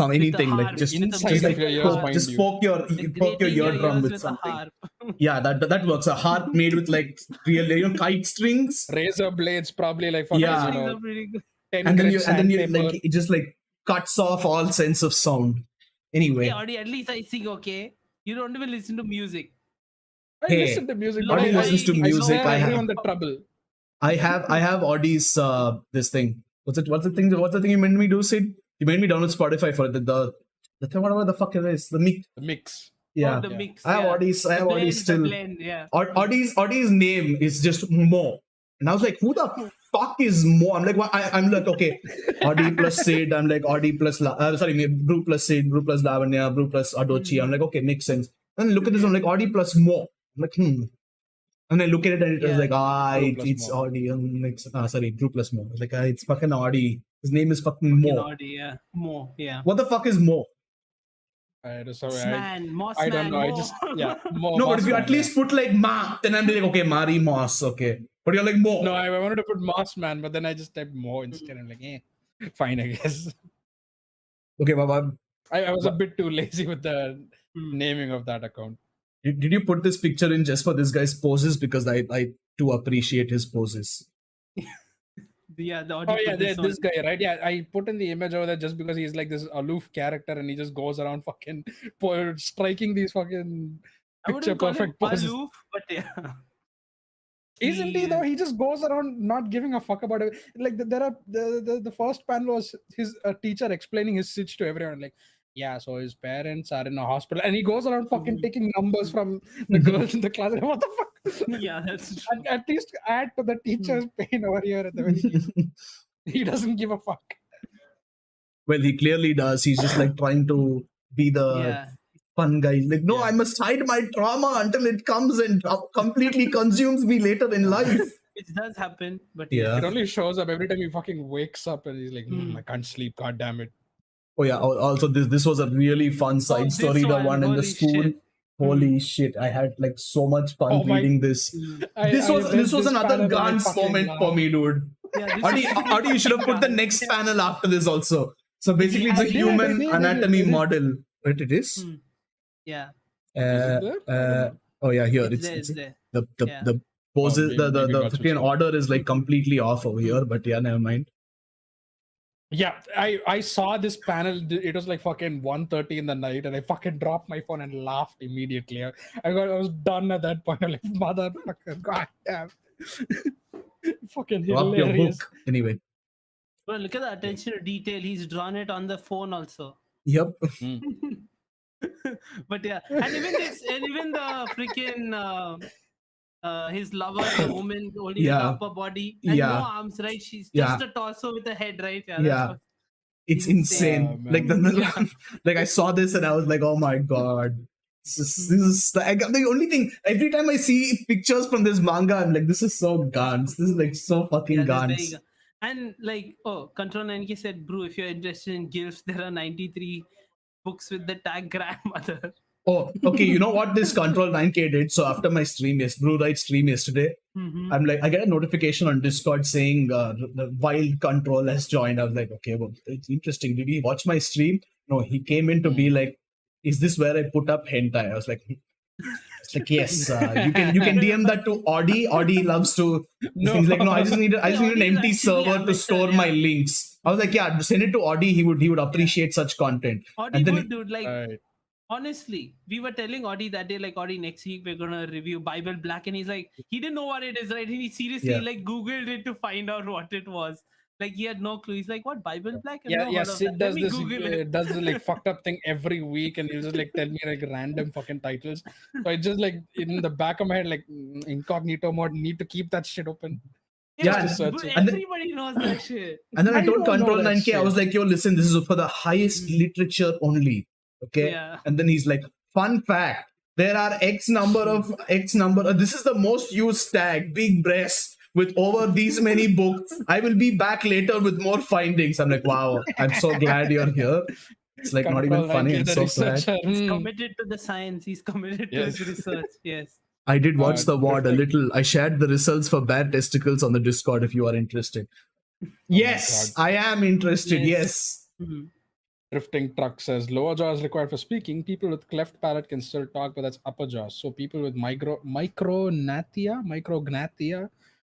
anything like harp, just inside just of like your ears, poke, mind just you. poke your Grating your eardrum ears with a something. harp. Yeah, that works. A harp made with like real kite strings, Razor blades, probably like fucking, Yeah. Things you are know, pretty good. 10 and then grit you sandpaper. like it just like cuts off all sense of sound. Anyway, Hey, Audie, at least I sing, okay? You don't even listen to music. I Hey, listen to music. Audie but I- listens to I music, spare I have- everyone the trouble. I have Audie's this thing. What's the thing you made me do, Sid? You made me download Spotify for the whatever the fuck it is. The mix. The mix. Yeah. The Yeah. mix. I have yeah. Audie's The blend, still. The blend, yeah. Audie's name is just Mo. And I was like, who the fuck is Mo? I'm like, I'm like, okay, Audie plus Sid. I'm like, Audie plus, Brew plus Sid, Brew plus Lavanya, Brew plus Adochi. I'm like, okay, makes sense. And look at this, I'm like, Audie plus Mo. I'm like, And I look at it and it was Yeah. like, Brew plus it's Mo. Audie. I'm like, sorry, Brew plus Mo. I was like, it's fucking Audie. His name is fucking Fucking Mo. Audie, yeah. Mo, yeah. What the fuck is Mo? Mossman, I don't Mossman, know. I Mo. just, yeah. Mo, No, but if you Mossman, at least put like Ma, then I'm like, okay, Mari Moss, okay. But you're like Mo. No, I wanted to put Moss Man, but then I just typed Mo instead. I'm like, fine, I guess. Okay, Baba. I was a bit too lazy with the Hmm. naming of that account. Did you put this picture in just for this guy's poses? Because I too appreciate his poses. Yeah, the Audie Oh yeah, put this this on. guy, right? Yeah, I put in the image over there just because he's like this aloof character and he just goes around fucking striking these fucking I picture wouldn't call him perfect poses. aloof, but yeah. Isn't he though? He just goes around not giving a fuck about it. Like there are the first panel was his teacher explaining his sitch to everyone. Like, yeah, so his parents are in a hospital, and he goes around fucking taking numbers from the girls in the class. What the fuck? Yeah, that's true. At least add to the teacher's pain over here at the very least. He doesn't give a fuck. Well, he clearly does. He's just like trying to be the Yeah. fun guy. Like, no, Yeah. I must hide my trauma until it comes and completely consumes me later in life. It does happen, but Yeah. It only shows up every time he fucking wakes up and he's like, I can't sleep, god damn it. Oh yeah. Also, this was a really fun side this story. The one in the holy school. shit. Holy shit! I had like so much fun Oh my- reading this. This was another Gans moment for me, dude. Yeah, Audie, you should have put the next panel after this also. So basically, it's a I did, human I did. anatomy model. Right, it is. Yeah, Oh yeah, here it's it's there. Yeah. the poses Oh, maybe the got freaking switched up. order is like completely off over here. But yeah, never mind. Yeah, I saw this panel. It was like fucking 1:30 in the night, and I fucking dropped my phone and laughed immediately. I was done at that point. I'm like, motherfucker, god damn. Fucking Drop your hilarious. book. Anyway. Bro, look at the attention to detail. He's drawn it on the phone also. Yep. But yeah, and even the freaking his lover, the woman holding the Yeah. upper body and no Yeah. arms, right? She's Yeah. just a torso with a head, right? Yeah, Yeah. that's what, It's insane. insane. Like like I saw this and I was like, oh my god. This is the only thing. Every time I see pictures from this manga, I'm like, this is so guns. This is like so fucking Yeah, this is very guns. and like, oh, Control 9K said, bro, if you're interested in gifts, there are 93 books with the tag grandmother. Oh, okay. You know what this Control 9K did? So after my stream, Blue Right stream yesterday, I'm like, I get a notification on Discord saying the Wild Control has joined. I was like, okay, well, it's interesting. Did he watch my stream? No, he came in to be like, is this where I put up hentai? I was like, it's like, yes, you can DM that to Audi. Audi loves to. No. He's like, no, I just need an Audi is empty actually server to amateur, store yeah. my links. I was like, yeah, send it to Audi. He would appreciate such content. Audi And then would, dude, like, Right. honestly, we were telling Audi that day, like, Audi, next week we're gonna review Bible Black, and he's like, he didn't know what it is, right? And he seriously Yeah. like Googled it to find out what it was. Like, he had no clue. He's like, what, Bible Black? I've Yeah, never yeah. heard of Sid that. Let does me this. Google it. Does this like fucked up thing every week, and he'll just like tell me like random fucking titles. So I just like in the back of my head, like incognito mode, need to keep that shit open. Yeah, Just to search but it. And then- everybody knows that shit. And then I I told don't know Control that 9K, I shit. was like, yo, listen, this is for the highest literature only. Okay. Yeah. And then he's like, fun fact, there are X number. This is the most used tag, big breast, with over these many books. I will be back later with more findings. I'm like, wow, I'm so glad you're here. It's like not even Control funny. 9K, I'm the so glad. researcher. He's Hmm. committed to the science. He's committed to his Yes. research. Yes. I did watch the WAD a drifting. little. I shared the results for bad testicles on the Discord if you are interested. Yes, God. I am interested. Yes. Yes. Mhm. Drifting Truck says lower jaw is required for speaking. People with cleft palate can still talk, but that's upper jaw. So people with micrognathia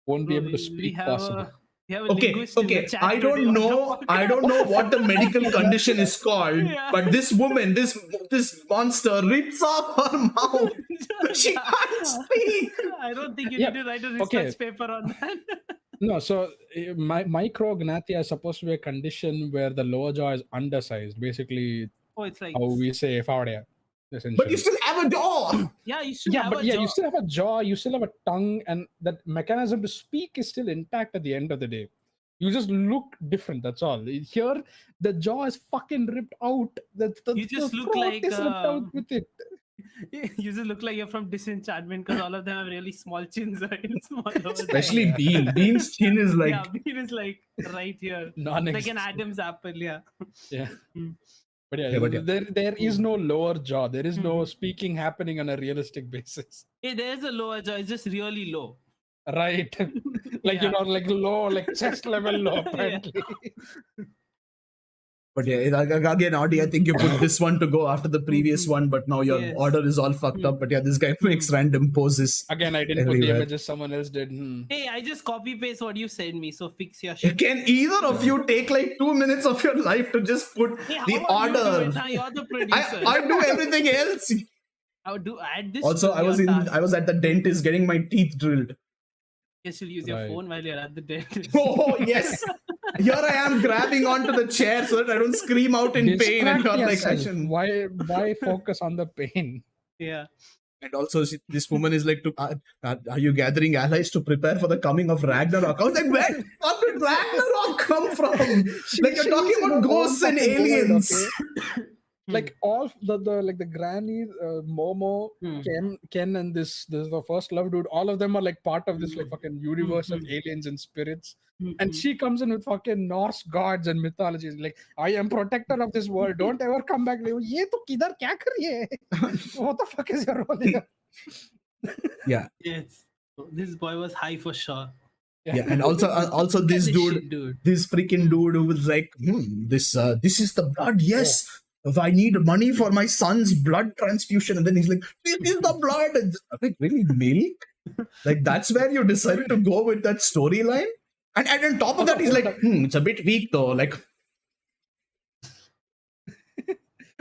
won't be Bro, able to speak possibly. we have a Okay, linguist in the okay. chat I today. don't What the know. fuck? I don't know what the medical condition is called, Yeah. but this woman, this monster, rips off her mouth. She can't speak. I don't think you Yeah, need to write a research okay. paper on that. No, so micrognathia is supposed to be a condition where the lower jaw is undersized. Basically, Oh, it's like, how we say "faudia," essentially. But you still have a jaw. yeah, you should Yeah, have but a yeah, jaw. you still have a jaw, you still have a tongue, and that mechanism to speak is still intact at the end of the day. You just look different. That's all. Here, the jaw is fucking ripped out. The You just look throat like, is ripped out with it. You just look like you're from Disenchantment because all of them have really small chins, right? Small lower jaw. Especially Yeah. Bean. Bean's chin is like. Yeah, Bean is like right here, like an Non-existent. Adam's apple. Yeah. Yeah. Mm. But yeah, Yeah, but yeah. there is no lower jaw. There is no Mhm. speaking happening on a realistic basis. Hey, there's a lower jaw. It's just really low. Right. Like, Yeah. like low, like chest level low, Yeah. apparently. But yeah, again, Audi, I think you put this one to go after the previous one, but now your Yes. order is all fucked up. But yeah, this guy makes random poses. Again, I didn't put the Everywhere. images someone else did. Hey, I just copy paste what you sent me, so fix your shit. Can either of you take like 2 minutes of your life to just put Hey, how the about you do order? it? Now you're the producer. I do everything else. I would do add this. Also, to I was your task. I was at the dentist getting my teeth drilled. You should use your Right. phone while you're at the dentist. Oh yes, here I am grabbing onto the chair so that I don't scream out in pain. And Distract you're like, I yourself. shouldn't. Why focus on the pain? Yeah. And also, this woman is like, are you gathering allies to prepare for the coming of Ragnarok? I was like, where the fuck did Ragnarok come from? Like, you're talking she's in about her ghosts own and fucking world, aliens. okay? Like all the like the granny, Momo, Ken, and this the first love dude. All of them are like part of this like fucking universe of aliens and spirits. And she comes in with fucking Norse gods and mythologies. Like, I am protector of this world. Don't ever come back. Like, ye to kidhar kya kar rahi hai? What the fuck is your role here? Yeah. Yes. This boy was high for sure. Yeah, and also this This dude, shit, dude. this freaking dude who was like, this is the blood. Yes, if I need money for my son's blood transfusion, and then he's like, this is the blood. And I'm like, really, milk? Like that's where you decided to go with that storyline. And on top of that, he's like, it's a bit weak though. Like,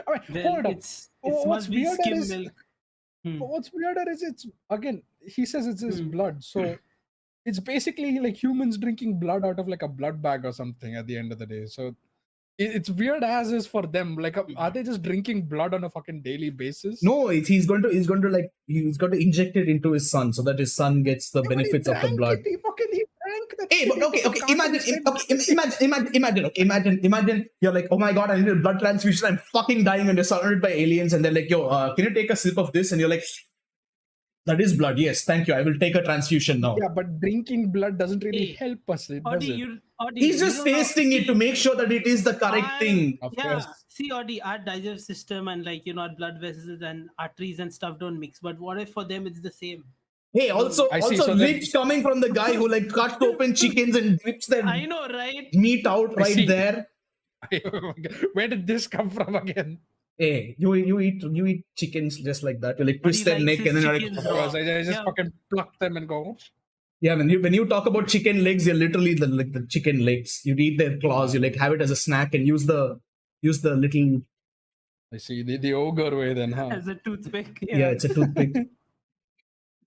All right, Well, hold up. it's What's must be weirder skim is- milk. What's weirder is it's again. He says it's his blood. So it's basically like humans drinking blood out of like a blood bag or something at the end of the day. So it's weird as is for them. Like, are they just drinking blood on a fucking daily basis? No, he's going to inject it into his son so that his son gets the Yeah, but he benefits of the drank blood. He drank that Hey, shit. but okay, He okay. can't Imagine. You're like, oh my god, I need a blood transfusion. I'm fucking dying, and you're surrounded by aliens, and they're like, yo, can you take a sip of this? And you're like, that is blood. Yes, thank you. I will take a transfusion now. Yeah, but drinking blood doesn't really Hey, help us, does Audi, it? He's just tasting it to make sure that it is the correct thing. Of Yeah, course. see, Audi, our digestive system and our blood vessels and arteries and stuff don't mix. But what if for them it's the same? Hey, also I see, so then- licks coming from the guy who like cuts open chickens and drips their I know, right? meat out I right see. there. Where did this come from again? Hey, you eat chickens just like that. You like But twist he their likes neck and his then you're like, chickens Of raw. course, I just Yeah. fucking pluck them and go. yeah. When you talk about chicken legs, you're literally the chicken legs. You eat their claws. You like have it as a snack and use the little. I see the ogre way then, huh? As a toothpick. Yeah, it's a toothpick.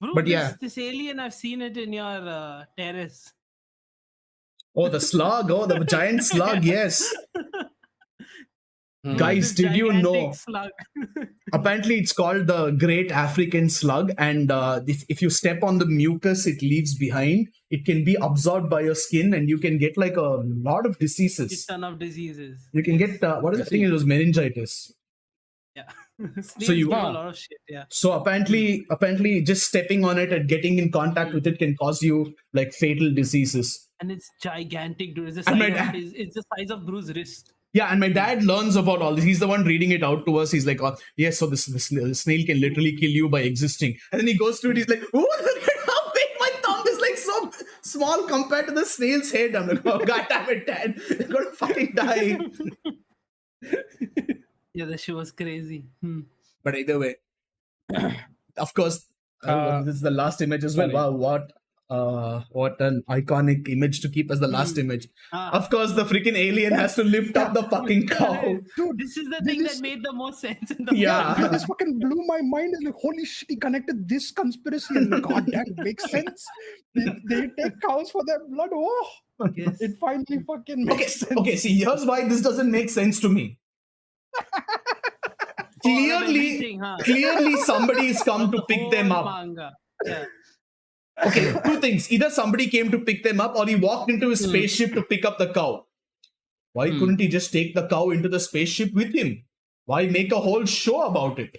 Bro, but yeah. this alien, I've seen it in your terrace. Oh, the slug. Oh, the giant slug. Yes. Hmm. Guys, This did you know? gigantic slug. Apparently, it's called the Great African Slug, and if you step on the mucus it leaves behind, it can be absorbed by your skin, and you can get like a lot of diseases. A ton of diseases. You can get what is the thing? It was meningitis. Yeah. Snails you- give a lot of shit. Yeah. So apparently, just stepping on it and getting in contact with it can cause you like fatal diseases. And it's gigantic, dude. It's the And size my of, dad- it's the size of Bruce's wrist. Yeah, and my dad learns about all this. He's the one reading it out to us. He's like, oh, yes, so this snail can literally kill you by existing. And then he goes to it. He's like, oh, look at how big my thumb is, like so small compared to the snail's head. I'm like, oh, god damn it, Dad, you're gonna fucking die. Yeah, the shit was crazy. But either way, of course, this is the last image as well. funny. Wow, what an iconic image to keep as the last image. Ah. Of course, the freaking alien has to lift up the fucking cow. Dude, This is the This thing is- that made the most sense in the Yeah. Dude, this fucking blew my mind. It's like, holy shit, he connected this conspiracy and god damn, it makes sense. They take cows for their blood. Oh, Yes. it finally fucking Okay, makes sense. okay. See, here's why this doesn't make sense to me. Everything, huh? Clearly, somebody has come to The pick them whole up. Manga. Yeah. Okay, two things. Either somebody came to pick them up or he walked into his spaceship to pick up the cow. Why couldn't he just take the cow into the spaceship with him? Why make a whole show about it?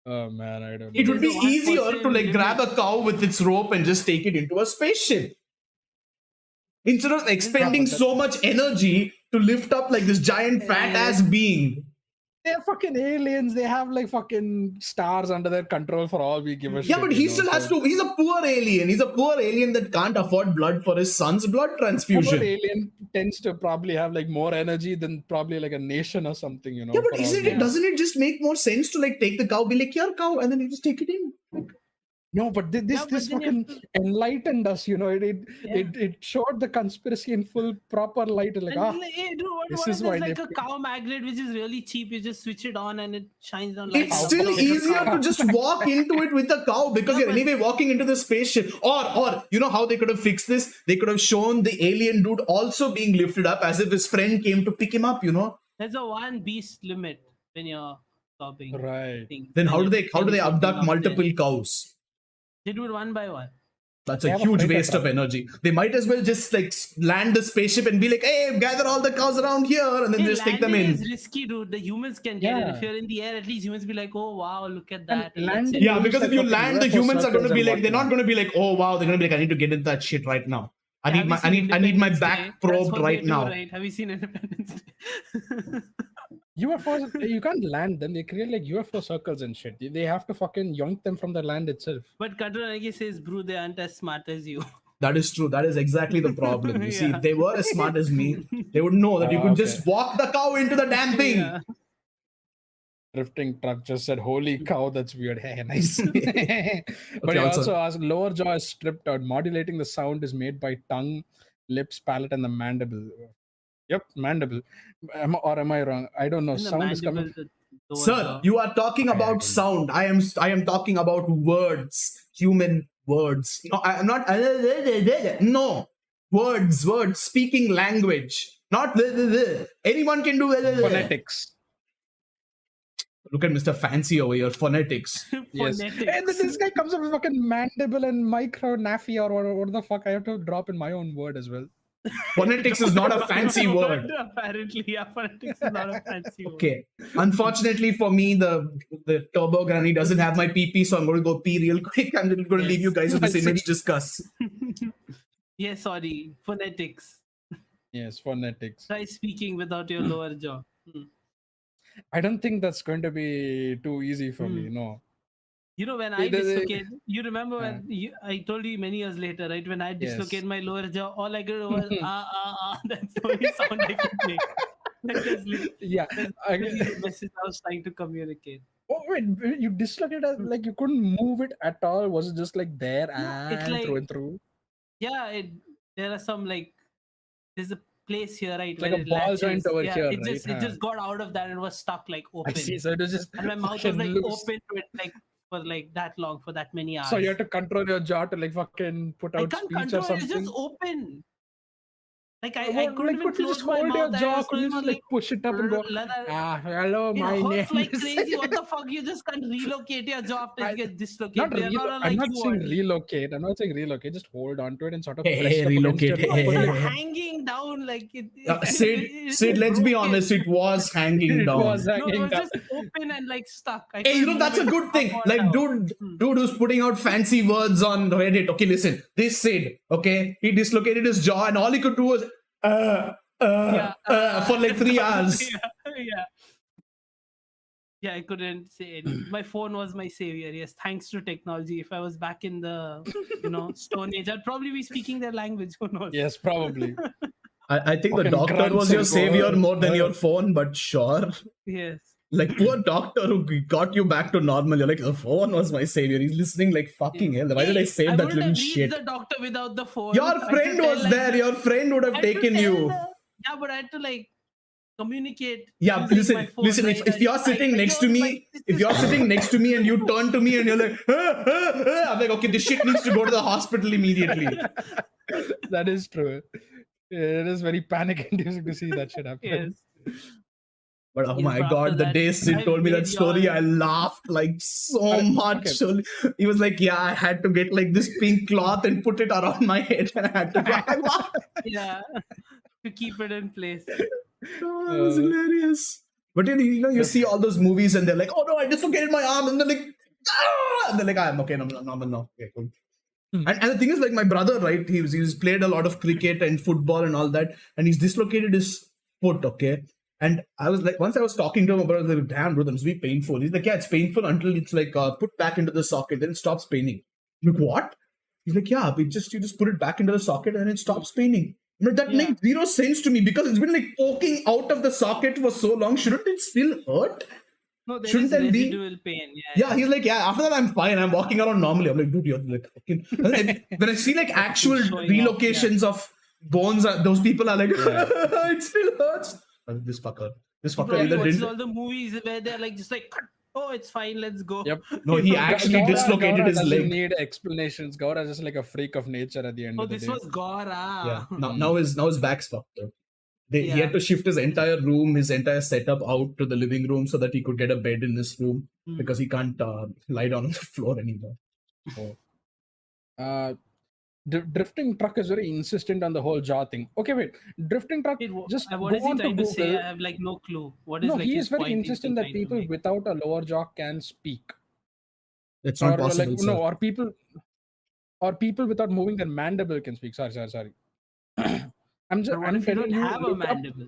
Oh man, I don't know. It would be There's a easier to 1% like grab a cow with its rope and just take it into a spaceship. Instead of expending so much energy to lift up like this giant fat ass being. They're fucking aliens. They have like fucking stars under their control for all we give a shit. Yeah, but he you know, still has so- to. He's a poor alien. He's a poor alien that can't afford blood for his son's blood Poor transfusion. alien tends to probably have like more energy than probably like a nation or something, you know. Yeah, but for all isn't we it? know. Doesn't it just make more sense to like take the cow, be like, "Here, cow," and then you just take it in? No, but this Yeah, but this then you fucking have enlightened us, you know. Yeah. It showed the conspiracy in full proper light. Like, And hey, dude, this what is if why there's like they a pick- cow magnet which is really cheap? You just switch it on and it shines on. It's lights. still How- easier to just walk into it with the cow because Yeah, you're but- anyway walking into the spaceship. Or you know how they could have fixed this? They could have shown the alien dude also being lifted up as if his friend came to pick him up. You know. There's a one beast limit when you're stopping. right. things. Then how When do you're they putting abduct something up multiple there. cows? They do it one by one. That's They a have a huge freighter waste of truck. energy. They might as well just like land the spaceship and be like, "Hey, gather all the cows around here," and then Hey, just take them landing in. is risky, dude. The humans can get it. Yeah. If you're in the air, at least humans be like, "Oh wow, look at that." And That's landing- it. Yeah, Looks because like if you fucking land, the UFO humans are going to circles be and like, they're not whatnot. going to be like, "Oh wow," they're going to be like, "I need to get into that shit right now. I Have need you my, I seen need, I need my Independence back Day? That's probed what right they do, now." Right? Have you seen Independence Day? UFOs, you can't land them. They create like UFO circles and shit. They have to fucking yoink them from the land itself. But Katunagi says, "Bro, they aren't as smart as you." That is true. That is exactly the problem. You see, Yeah. if they were as smart as me, they would know that you could Okay. just walk the cow into the damn thing. Yeah. Drifting truck just said, "Holy cow, that's weird." Hey, nice. But Okay, he also- also asked, lower jaw is stripped out. Modulating the sound is made by tongue, lips, palate, and the mandible. Yep, mandible. Or am I wrong? I don't know. In the Sound is coming. mandible, the lower Sir, jaw. you are talking I about don't know. sound. I am talking about words, human words. No, I'm not. No, words, speaking language. Not anyone can do Phonetics. Look at Mr. Fancy over here. Phonetics. Yes. Phonetics. And then this guy comes up with fucking mandible and micro naffy or what the fuck. I have to drop in my own word as well. Phonetics is not a fancy word. Apparently, yeah, phonetics is not a fancy word. Okay. Unfortunately for me, the turbo granny doesn't have my PP, so I'm going to go pee real quick. I'm going to leave you guys with this image discuss. Yeah, sorry. Phonetics. Yes, phonetics. Try speaking without your lower jaw. I don't think that's going to be too easy for me. No. You know, when I dislocate, you remember when I told you many years later, right? When I dislocate my lower jaw, all I could do was That's the only sound I could make. The message I was trying to communicate. Oh wait, you dislocated like you couldn't move it at all? Was it just like there and like, through and through? Yeah, there are some there's a place here, right? Like a ball joint over here, it just right? it just got out of that and was stuck like open. I see, so it was just and my mouth was like open to it for that long, for that many hours. So you have to control your jaw to like fucking put out speech or something. It's just open. Like I couldn't even you close just my hold your mouth. jaw? Couldn't you just like push it up and go? Hello, my name hurts like is. crazy. What the fuck? You just can't relocate your jaw after it gets dislocated. I'm not saying relocate. I'm not saying relocate. Just hold on to it and sort of press relocate. Hanging down like it. Sid, let's be honest. It was hanging down. It was just open and like stuck. Hey, that's a good thing. Like, dude who's putting out fancy words on Reddit. Okay, listen. This Sid, okay, he dislocated his jaw and all he could do was for like 3 hours. Yeah, I couldn't say it. My phone was my savior. Yes, thanks to technology. If I was back in the Stone Age, I'd probably be speaking their language. Who knows? Yes, probably. I think the doctor was your savior more than your phone, but sure. Yes. Like, poor doctor who got you back to normal. You're like, the phone was my savior. He's listening like fucking hell. Why did I save that little shit? The doctor without the phone. Your friend was there. Your friend would have taken you. Yeah, but I had to communicate. Yeah, listen. If you're sitting next to me, and you turn to me and you're like, I'm like, okay, this shit needs to go to the hospital immediately. That is true. It is very panic-inducing to see that shit happen. Yes. But oh my god, the day Sid told me that story, I laughed like so much. Okay. He was like, yeah, I had to get like this pink cloth and put it around my head and I had to yeah, to keep it in place. Oh, that was hilarious. But you see all those movies and they're like, oh no, I dislocated my arm. And they're like, ah! And they're like, I'm okay, no. Okay, cool. And the thing is, like, my brother, right, he's played a lot of cricket and football and all that. And he's dislocated his foot, okay? And I was like, once I was talking to him about it, I was like, damn, bro, that must be painful. He's like, yeah, it's painful until it's like put back into the socket, then it stops paining. I'm like, what? He's like, yeah, you just put it back into the socket and it stops paining. I'm like, that makes zero sense to me because it's been like poking out of the socket for so long. Shouldn't it still hurt? No, there is residual pain. Yeah, he's like, yeah, after that I'm fine. I'm walking around normally. I'm like, dude, you're like, fucking. When I see like actual relocations of bones, those people are like, it still hurts. This fucker either didn't. All the movies where they're like just like, oh, it's fine, let's go. Yep. No, he actually dislocated his leg. Need explanations. Gaura is just like a freak of nature at the end of the day. Oh, this was Gaura. Yeah. Now his back's fucked up. He had to shift his entire room, his entire setup out to the living room so that he could get a bed in this room because he can't lie down on the floor anymore. Drifting Truck is very insistent on the whole jaw thing. Okay, wait. Drifting Truck, just what go is he on trying to to say? Google. I have like no clue. What is he is very insistent that people without a lower jaw can speak. It's not possible. Or people without moving their mandible can speak. Sorry. I'm telling you, have a mandible?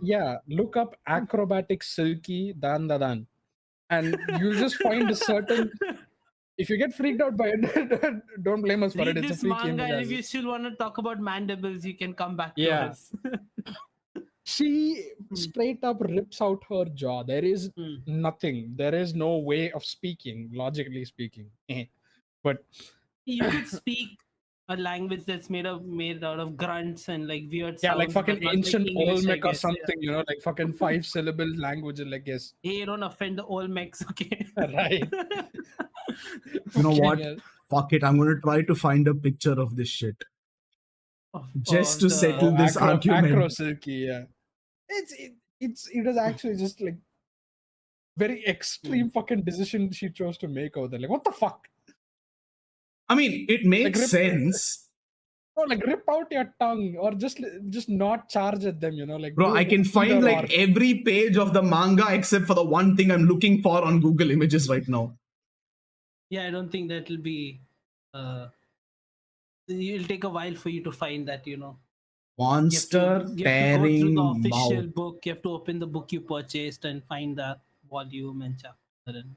Look up acrobatic silky Dandadan, and you'll just find a certain. If you get freaked out by it, don't blame us for it. It's a freaky manga, and if you still want to talk about mandibles, you can come back to us. She straight up rips out her jaw. There is nothing. There is no way of speaking, logically speaking. But you could speak a language that's made out of grunts and like weird sounds. Yeah, like fucking ancient Olmec or something, like fucking 5-syllable language, like Hey, don't offend the Olmecs, okay? Right. You know what? Fuck it, I'm gonna try to find a picture of this shit. Just to settle this argument. Acro Silky, yeah. It was actually just like very extreme fucking decision she chose to make over there. Like, what the fuck? I mean, it makes sense. No, like rip out your tongue or just not charge at them, you know. Like, Bro, I can find like every page of the manga except for the one thing I'm looking for on Google Images right now. Yeah, I don't think that'll be. It'll take a while for you to find that, you know. Monster you have to go tearing through the official mouth. book. You have to open the book you purchased and find the volume and chapter. And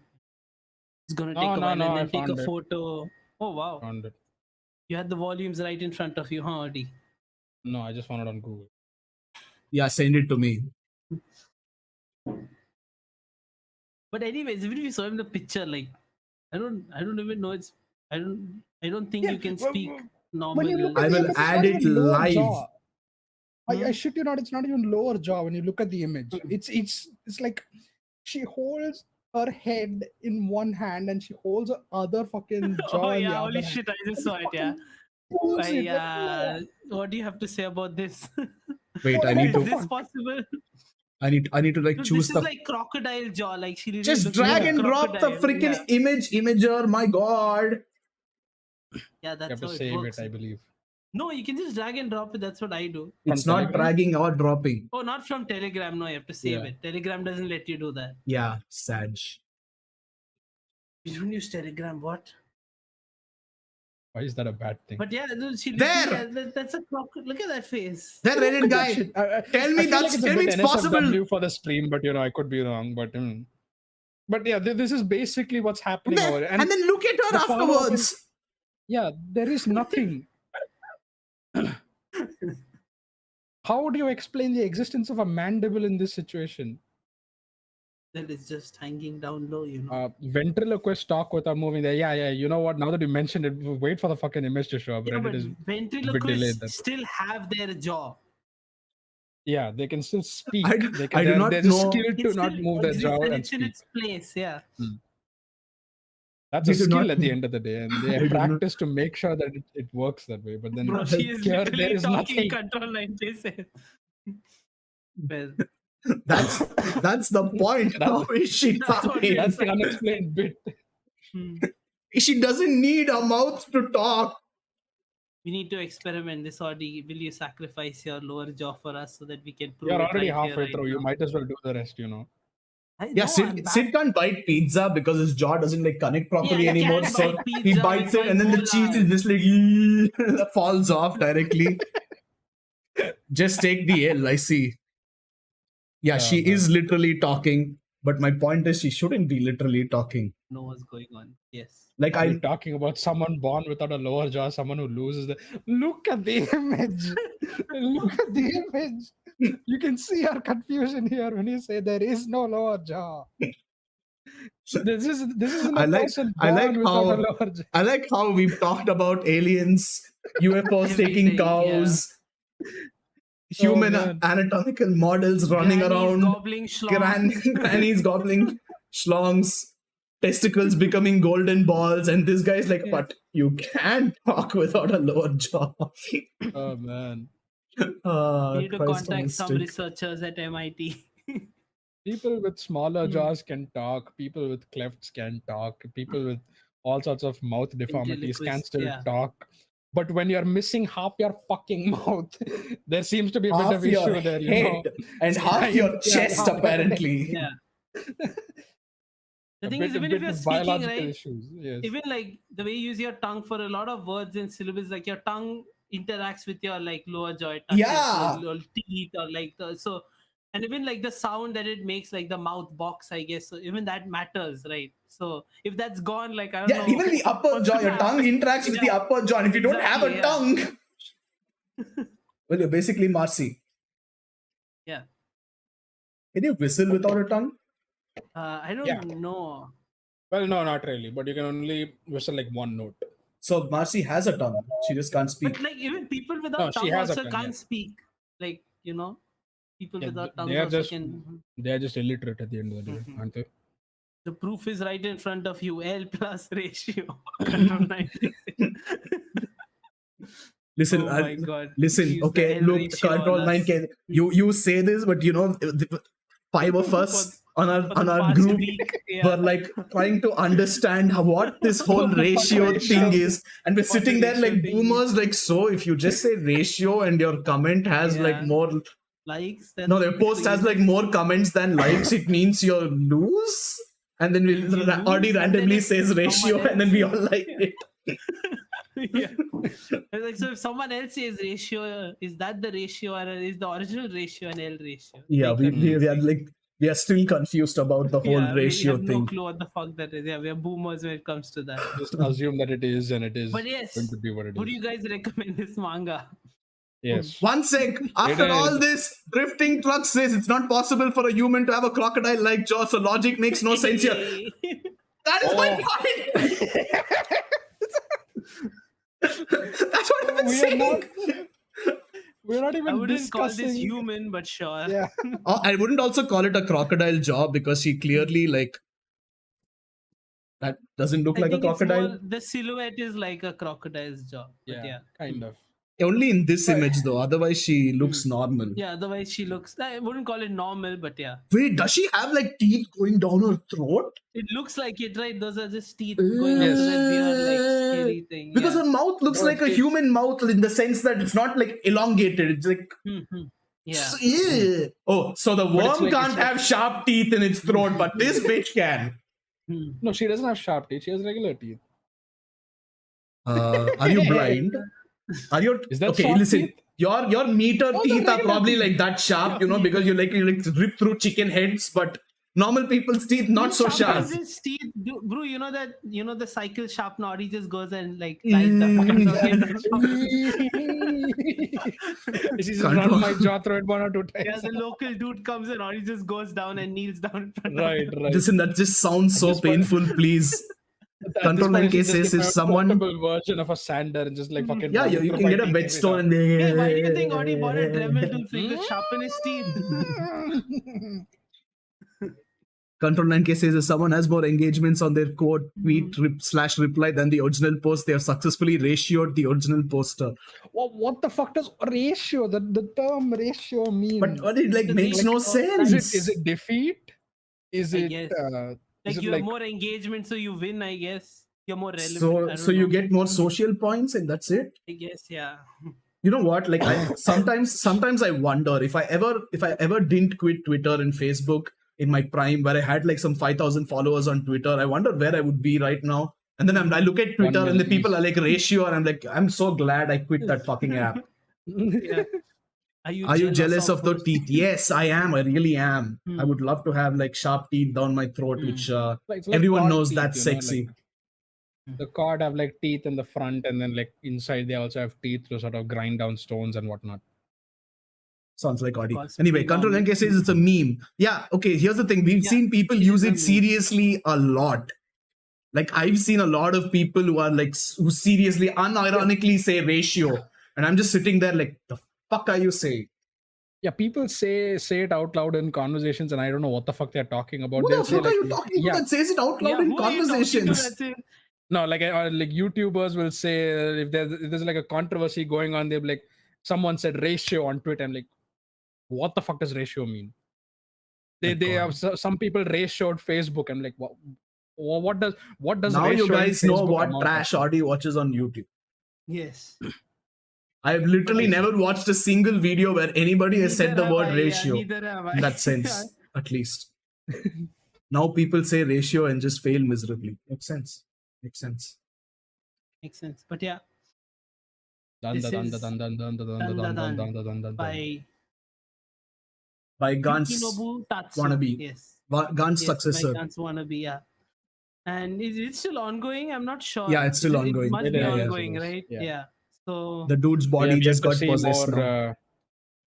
it's gonna take a while, and then take a photo. Oh wow! Found it. You had the volumes right in front of you, huh, Adi? No, I just found it on Google. Yeah, send it to me. But anyways, even if you saw him the picture, like I don't even know it's. I don't think you can speak normal. I will add it live. I shit you not, it's not even lower jaw when you look at the image. It's like she holds her head in one hand and she holds her other fucking jaw. Oh in the yeah, other holy hand. shit! I just saw it. Yeah. What do you have to say about this? Wait, I need to. Is this possible? I need to like choose this the. Is like crocodile jaw. Like she really just drag and drop the freaking imager. My god. Yeah, that's you have to how save it works. I believe. No, you can just drag and drop it. That's what I do. It's not dragging or dropping. Oh, not from Telegram. No, you have to save it. Telegram doesn't let you do that. Yeah, sad. You don't use Telegram. What? Why is that a bad thing? But yeah, she that's a crocodile. Look at that face. That Reddit guy. Tell me it's possible for the stream, but you know I could be wrong. But yeah, this is basically what's happening over. And then look at her afterwards. Yeah, there is nothing. How would you explain the existence of a mandible in this situation? That is just hanging down low, you know. Ventriloquist talk without moving there. Yeah. You know what? Now that you mentioned it, wait for the fucking image to show up. Yeah, but ventriloquists still have their jaw. Yeah, they can still speak. I do not they're know. Skilled to not move their jaw and it's in its place. Yeah. That's a skill at the end of the day, and they practice to make sure that it works that way. But then Bro, she is there is nothing. Control line chases. Well, that's the point. How is she talking? That's the unexplained bit. She doesn't need a mouth to talk. We need to experiment this, or will you sacrifice your lower jaw for us so that we can prove You're it already right halfway through. You might as well do the rest, you know. Sid can't bite pizza because his jaw doesn't like connect properly anymore. So he bites it and then the cheese is just like falls off directly. Just take the L, I see. Yeah, she is literally talking, but my point is she shouldn't be literally talking. Know what's going on. Yes. Like I'm talking about someone born without a lower jaw, someone who loses the. Look at the image. Look at the image. You can see our confusion here when you say there is no lower jaw. This is I like how we've talked about aliens, UFOs taking cows, human anatomical models running around, grannies gobbling schlongs, testicles becoming golden balls, and this guy's like, but you can't talk without a lower jaw. Oh man. You need to contact some researchers at MIT. People with smaller jaws can talk. People with clefts can talk. People with all sorts of mouth deformities can still talk. But when you're missing half your fucking mouth, there seems to be a bit of issue there, you know. And half your chest, apparently. Yeah. The thing is, even if you're speaking, right? Even like the way you use your tongue for a lot of words and syllables, like your tongue interacts with your like lower jaw, your teeth, or like so, and even like the sound that it makes, like the mouth box, I guess. So even that matters, right? So if that's gone, like I don't know. Even the upper jaw, your tongue interacts with the upper jaw, and if you don't have a tongue, well, you're basically Marcy. Yeah. Can you whistle without a tongue? I don't know. Well, no, not really. But you can only whistle like one note. So Marcy has a tongue. She just can't speak. But like even people without tongue also can't speak. Like, you know, people without tongues also can. They are just illiterate at the end of the day, aren't they? The proof is right in front of you. L plus ratio. Control 96. Listen, Oh my God. listen. Use the Okay, L look, ratio Control on 9 us. can you say this, but you know, the 5 of us For on the our past group week. were Yeah. like trying to understand what this whole What the fuck ratio ratio? thing is, and we're What the sitting there ratio like thing is. boomers. Like, so if you just say ratio and your comment has like Yeah. more, Likes. no, their post has like more comments than likes, it means you're loose. And then You lose, Audi and then randomly if says ratio, someone and then we all else- like Yeah. it. Yeah. It's like, so if someone else says ratio, is that the ratio or is the original ratio an L ratio? Yeah, Like, we are like, we are still confused about the whole yeah, we ratio have no thing. clue what the fuck that is. Yeah, we are boomers when it comes to that. Just assume that it is, and it is But yes, going to be what it would is. you guys recommend this manga? Yes. One sec. After It all is. this, drifting truck says it's not possible for a human to have a crocodile-like jaw, so logic makes no sense here. That is my point. That's what I've been saying. We're not I even wouldn't call discussing. this human, but sure. Yeah. I wouldn't also call it a crocodile jaw because she clearly like that doesn't look I like a think it's crocodile. more, the silhouette is like a crocodile's jaw. But yeah. Kind of. Only in this image though. Otherwise, she looks normal. Yeah, otherwise she looks, I wouldn't call it normal, but yeah. Wait, does she have like teeth going down her throat? It looks like it, right? Those are just teeth going up to that weird, like, scary thing. Because Yeah. her mouth looks Oh, like a it's- human mouth in the sense that it's not like elongated. It's like Yeah. yeah. Oh, so the it's worm like- can't it's like- have sharp teeth in its throat, but this bitch can. No, she doesn't have sharp teeth. She has regular teeth. Are you blind? Are you Is that okay? sharp Listen, teeth? your meter Oh, teeth the are probably regular like that sharp, you know, because you like rip through chicken heads, but normal people's teeth not so sharp. Sometimes his teeth, bro, you know that, the cycle sharpener, he just goes and like ties the fucking She's just Control. run my jaw through it 1 or 2 times. Yeah, the local dude comes and he just goes down and kneels down in front Right, of him. right. Listen, that just sounds so this point- painful. Please. At this Control point, 9K she just says get if a someone, portable version of a sander and just like fucking yeah, run you through can my get a teeth every whetstone now and Hey, why do you think Audi bought a Dremel tool so he could sharpen his teeth? Control 9K says if someone has more engagements on their quote tweet / reply than the original post, they have successfully ratioed the original poster. What the fuck does ratio? The term ratio mean? But it like The makes no ratio- sense. is it defeat? Is I it guess. is Like it you have more engagement, so you win, I guess. You're more relevant. I So don't you know. get more social points and that's it. I guess, yeah. You know what? Like sometimes I wonder if I ever didn't quit Twitter and Facebook in my prime, where I had like some 5,000 followers on Twitter. I wonder where I would be right now. And then I look at Twitter and the people are like ratio, and I'm like, I'm so glad I quit that fucking app. Yeah. Are you jealous of the those teeth? Yes, I am. I really am. Hmm. I would love to have like sharp teeth down my throat, which It's like everyone cod knows teeth, that's you know, sexy. like, the cod have like teeth in the front, and then like inside they also have teeth to sort of grind down stones and whatnot. Sounds like Audi. Costs Anyway, pretty Control long. NK says it's a meme. Yeah, okay, here's the thing. We've Yeah, seen people it use is a it meme. seriously a lot. Like, I've seen a lot of people who are like, who seriously, unironically say ratio. And I'm just sitting there like, the fuck are you saying? Yeah, people say it out loud in conversations, and I don't know what the fuck they're talking about. Who They'll the say fuck are like, you talking about yeah, that says it out loud Yeah, in who are you talking to? conversations? That's it. no, like like YouTubers will say if there's like a controversy going on, they'll be like, someone said ratio on Twitter. I'm like, what the fuck does ratio mean? They have some people ratioed Facebook. I'm like, what does Now you ratioing guys know Facebook what amount trash of? Audi watches on YouTube. Yes. I've literally never watched a single video where anybody has said the Neither word have I, yeah, ratio. neither have I. In that sense, at least. Now people say ratio and just fail miserably. Makes sense. Makes sense. But yeah, this is Dandadan by By Yukinobu Tatsu. wannabe. Yes. Gan's Yes, successor. by Guns Wannabe, yeah. And is it still ongoing? I'm not sure. Yeah, it's still ongoing. It must It be is, ongoing, it is. right? Yeah. Yeah. So The dude's body We have just to got see possessed more now.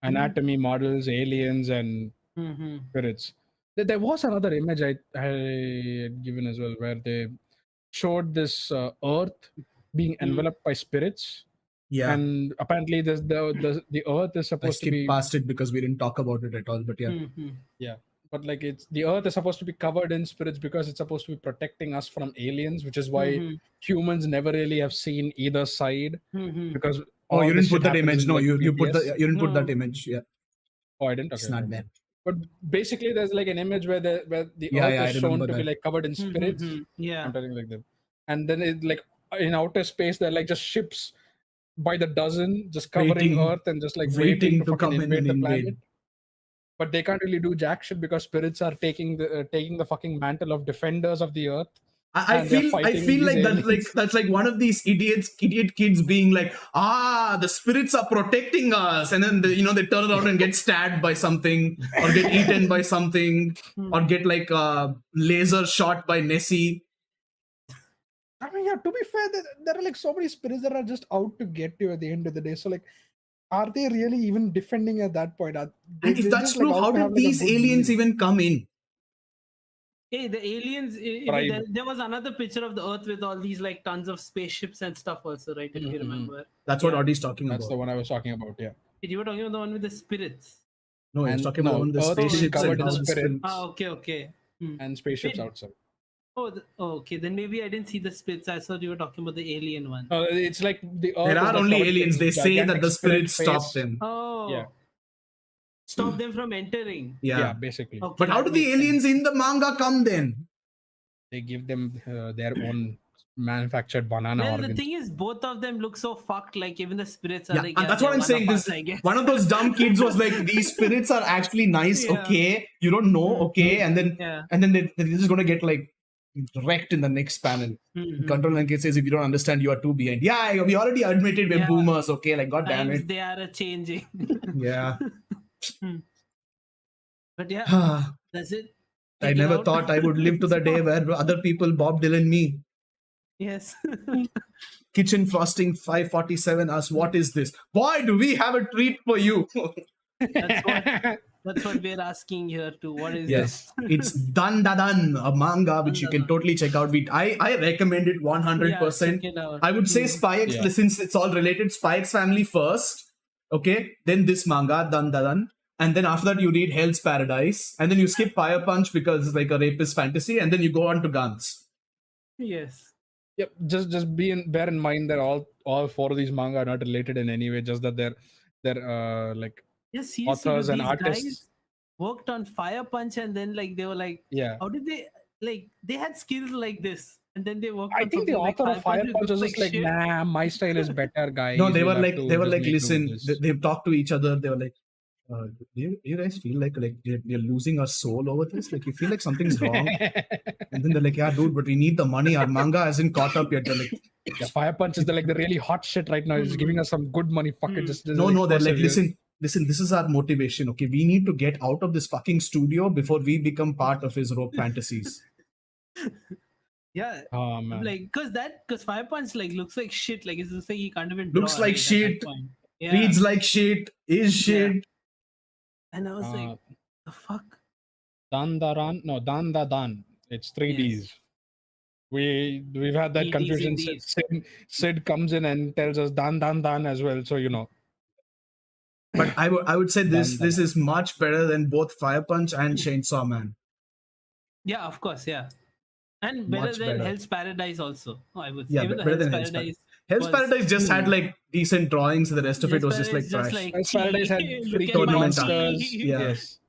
anatomy models, aliens, and mhm. spirits. There was another image I had given as well, where they showed this Earth being enveloped by spirits, Yeah. and apparently the Earth is I supposed to skipped be past it because we didn't talk about it at all. But yeah. Mhm. but like it's the Earth is supposed to be covered in spirits because it's supposed to be protecting us from aliens, which is why humans never really have seen either side because Oh, you all this didn't put shit that happens image. in No, like you put BTS. you didn't put that No. image. Yeah, Oh, I didn't. it's Okay, not okay. there. But basically, there's like an image where the Yeah, Earth yeah, I is shown remember to be that. like covered in spirits. Yeah. I'm telling you like that, and then it like in outer space, they're like just ships by the dozen, just covering Waiting, Earth and just like waiting to to fucking come in invade and the invade. planet. But they can't really do jack shit because spirits are taking the fucking mantle of defenders of the Earth. I And they're feel fighting like these that's aliens. like one of these idiot kids being like, the spirits are protecting us, and then they turn around and get stabbed by something, or get eaten by something, or get like laser shot by Nessie. I mean, yeah, to be fair, there are like so many spirits that are just out to get you at the end of the day. So like, are they really even defending at that point? And if They're that's just like true, out how to have did like a these good aliens meal. even come in? Hey, the aliens. Bribe. There was another picture of the Earth with all these like tons of spaceships and stuff also, right? If you remember. That's what Audie's talking That's about. the one I was talking about, yeah. You were talking about the one with the spirits. No, he's And talking about the one with the Earth is spaceships covered and in all the spirits. Ah, okay. And spaceships Wait. outside. Okay. Then maybe I didn't see the spirits. I thought you were talking about the alien one. It's like the Earth There is are like only covered in aliens. They this say that gigantic the spirit spirits stop face. them. Oh. Yeah. Stop them from entering. Yeah, basically. Okay, But how do that the makes aliens sense. in the manga come then? They give them their own manufactured banana Well, the organs. thing is, both of them look so fucked. Like even the spirits are Yeah, like, and that's they're what I'm one saying. of us, This I guess. one of those dumb kids was like, "These spirits are actually nice, Yeah. okay? You don't know, okay?" And then Yeah. they're just gonna get like wrecked in the next panel. Control and K says, "If you don't understand, you are too behind." Yeah, we already admitted we're Yeah. boomers, okay? Like, god damn Times it. they are a changing. Yeah. But yeah, that's it. I Take it never out. thought I would live to the day where other people Bob Dylan me. Yes. Kitchen Frosting 547 asks, "What is this? Boy, do we have a treat for you." That's what we're asking here too. What is Yes, it's Dandadan, a manga which you can Dandadan. totally check out. I recommend it 100%. Yeah, check it out. I would say Spy X, Yeah. since it's all related, Spy X Family first, okay? Then this manga, Dandadan. And then after that, you read Hell's Paradise. And then you skip Fire Punch because it's like a rapist fantasy. And then you go on to Guns. Yes. Yep, just bear in mind that all four of these manga are not related in any way. Just that they're like Yes, seriously, authors and these artists. guys worked on Fire Punch, and then like they were like, Yeah, how did they had skills like this, and then they worked. I on think the something like author of Fire which Punch was looks just like, shit. nah, my style is better, guys. No, they were You'll have like, to just make do listen, with this." they've talked to each other. They were like, do you guys feel like you're losing our soul over this? Like, you feel like something's wrong? And then they're like, yeah, dude, but we need the money. Our manga hasn't caught up yet. They're like, Yeah, Fire Punch is the really hot shit right now. It's giving us some good money. Fuck it, just no, they're like, persevere. listen, this is our motivation. Okay, we need to get out of this fucking studio before we become part of his rope fantasies. Yeah, Oh man, because Fire Punch like looks like shit. Like it looks like he can't even Looks draw, like right, at that shit. point. Yeah. Reads like shit, is shit. And I was like, the fuck? Dandadan. It's 3Ds. Yes. We've had that 3Ds confusion. indeed. Sid comes in and tells us Dan as well. So you know. But I would say this Dandadan. is much better than both Fire Punch and Chainsaw Man. Yeah, of course, yeah. And better Much than better. Hell's Paradise also. Oh, I would say. Yeah, Even though better than Hell's Hell's Paradise. Hell's was- Paradise just had like decent drawings, and the rest of it was just like Hell's trash. Hell's Paradise had Look freaky at my monsters. tea. Yeah. Yes.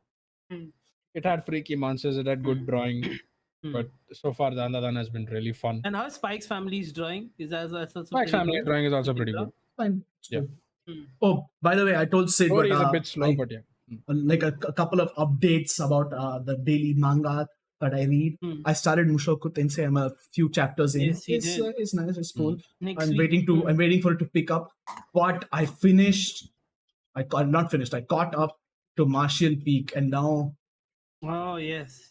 It had freaky monsters. It had good drawing. But so far, Dandadan has been really fun. And how Spike's family's drawing? Is that also Spike's pretty family good? drawing is also pretty good. Fine. Yeah. Oh, by the way, I told Sid, Story but, is a bit slow, but yeah. like a couple of updates about the daily manga that I read. I started Mushoku Tensei. I'm a few chapters in. Yes, you did. It's nice. It's cool. Next I'm week. waiting for it to pick up. But I finished. Not finished. I caught up to Martial Peak, and now. Oh yes.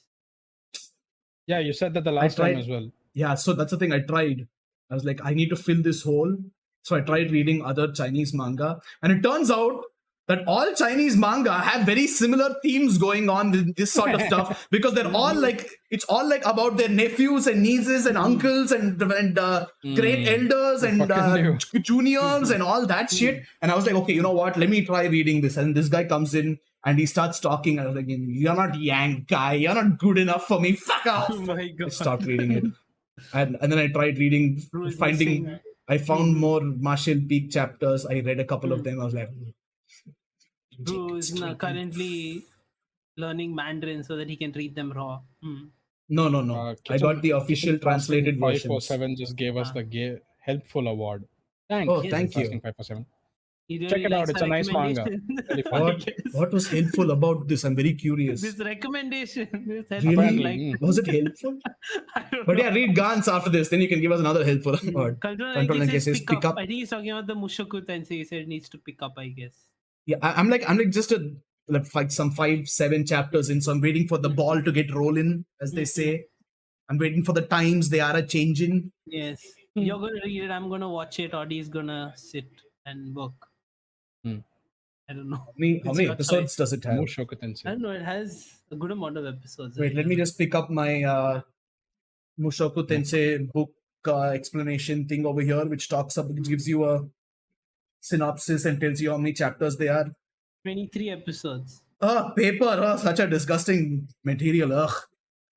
Yeah, you said that the last time tried- as well. Yeah, so that's the thing. I tried. I was like, I need to fill this hole. So I tried reading other Chinese manga, and it turns out that all Chinese manga have very similar themes going on with this sort of stuff, because they're all like, it's all like about their nephews and nieces and uncles and great elders and juniors and all that shit. And I was like, okay, you know what? Let me try reading this. And this guy comes in and he starts talking. And I was like, you're not Yang guy. You're not good enough for me. Fuck off. Oh my God. I stopped reading it. And then I tried reading, I found more Martial Peak chapters. I read a couple of them. I was like, Bro is currently learning Mandarin so that he can read them raw. no. I got the official translated version. 547 just gave us the helpful award. Thanks. Oh, thank you. 547. He really Check it out. likes It's our a nice manga. recommendation. Very fun. What was helpful about this? I'm very curious. This recommendation. This Really? Was it helpful? I don't But know. yeah, read Gans after this. Then you can give us another helpful award. Control and says pick up. I think he's talking about the Mushoku Tensei. He said it needs to pick up, I guess. Yeah, I'm like just like some 5-7 chapters in, so I'm waiting for the ball to get rolling, as they say. I'm waiting for the times they are a changing. Yes. You're gonna read it, I'm gonna watch it, Audie's gonna sit and work. I don't know. How many episodes does it have? Mushoku I Tensei. don't know, it has a good amount of episodes. Wait, let me just pick up my Mushoku Tensei book explanation thing over here, which gives you a synopsis and tells you how many chapters they are. 23 episodes. Paper, such a disgusting material. Ugh.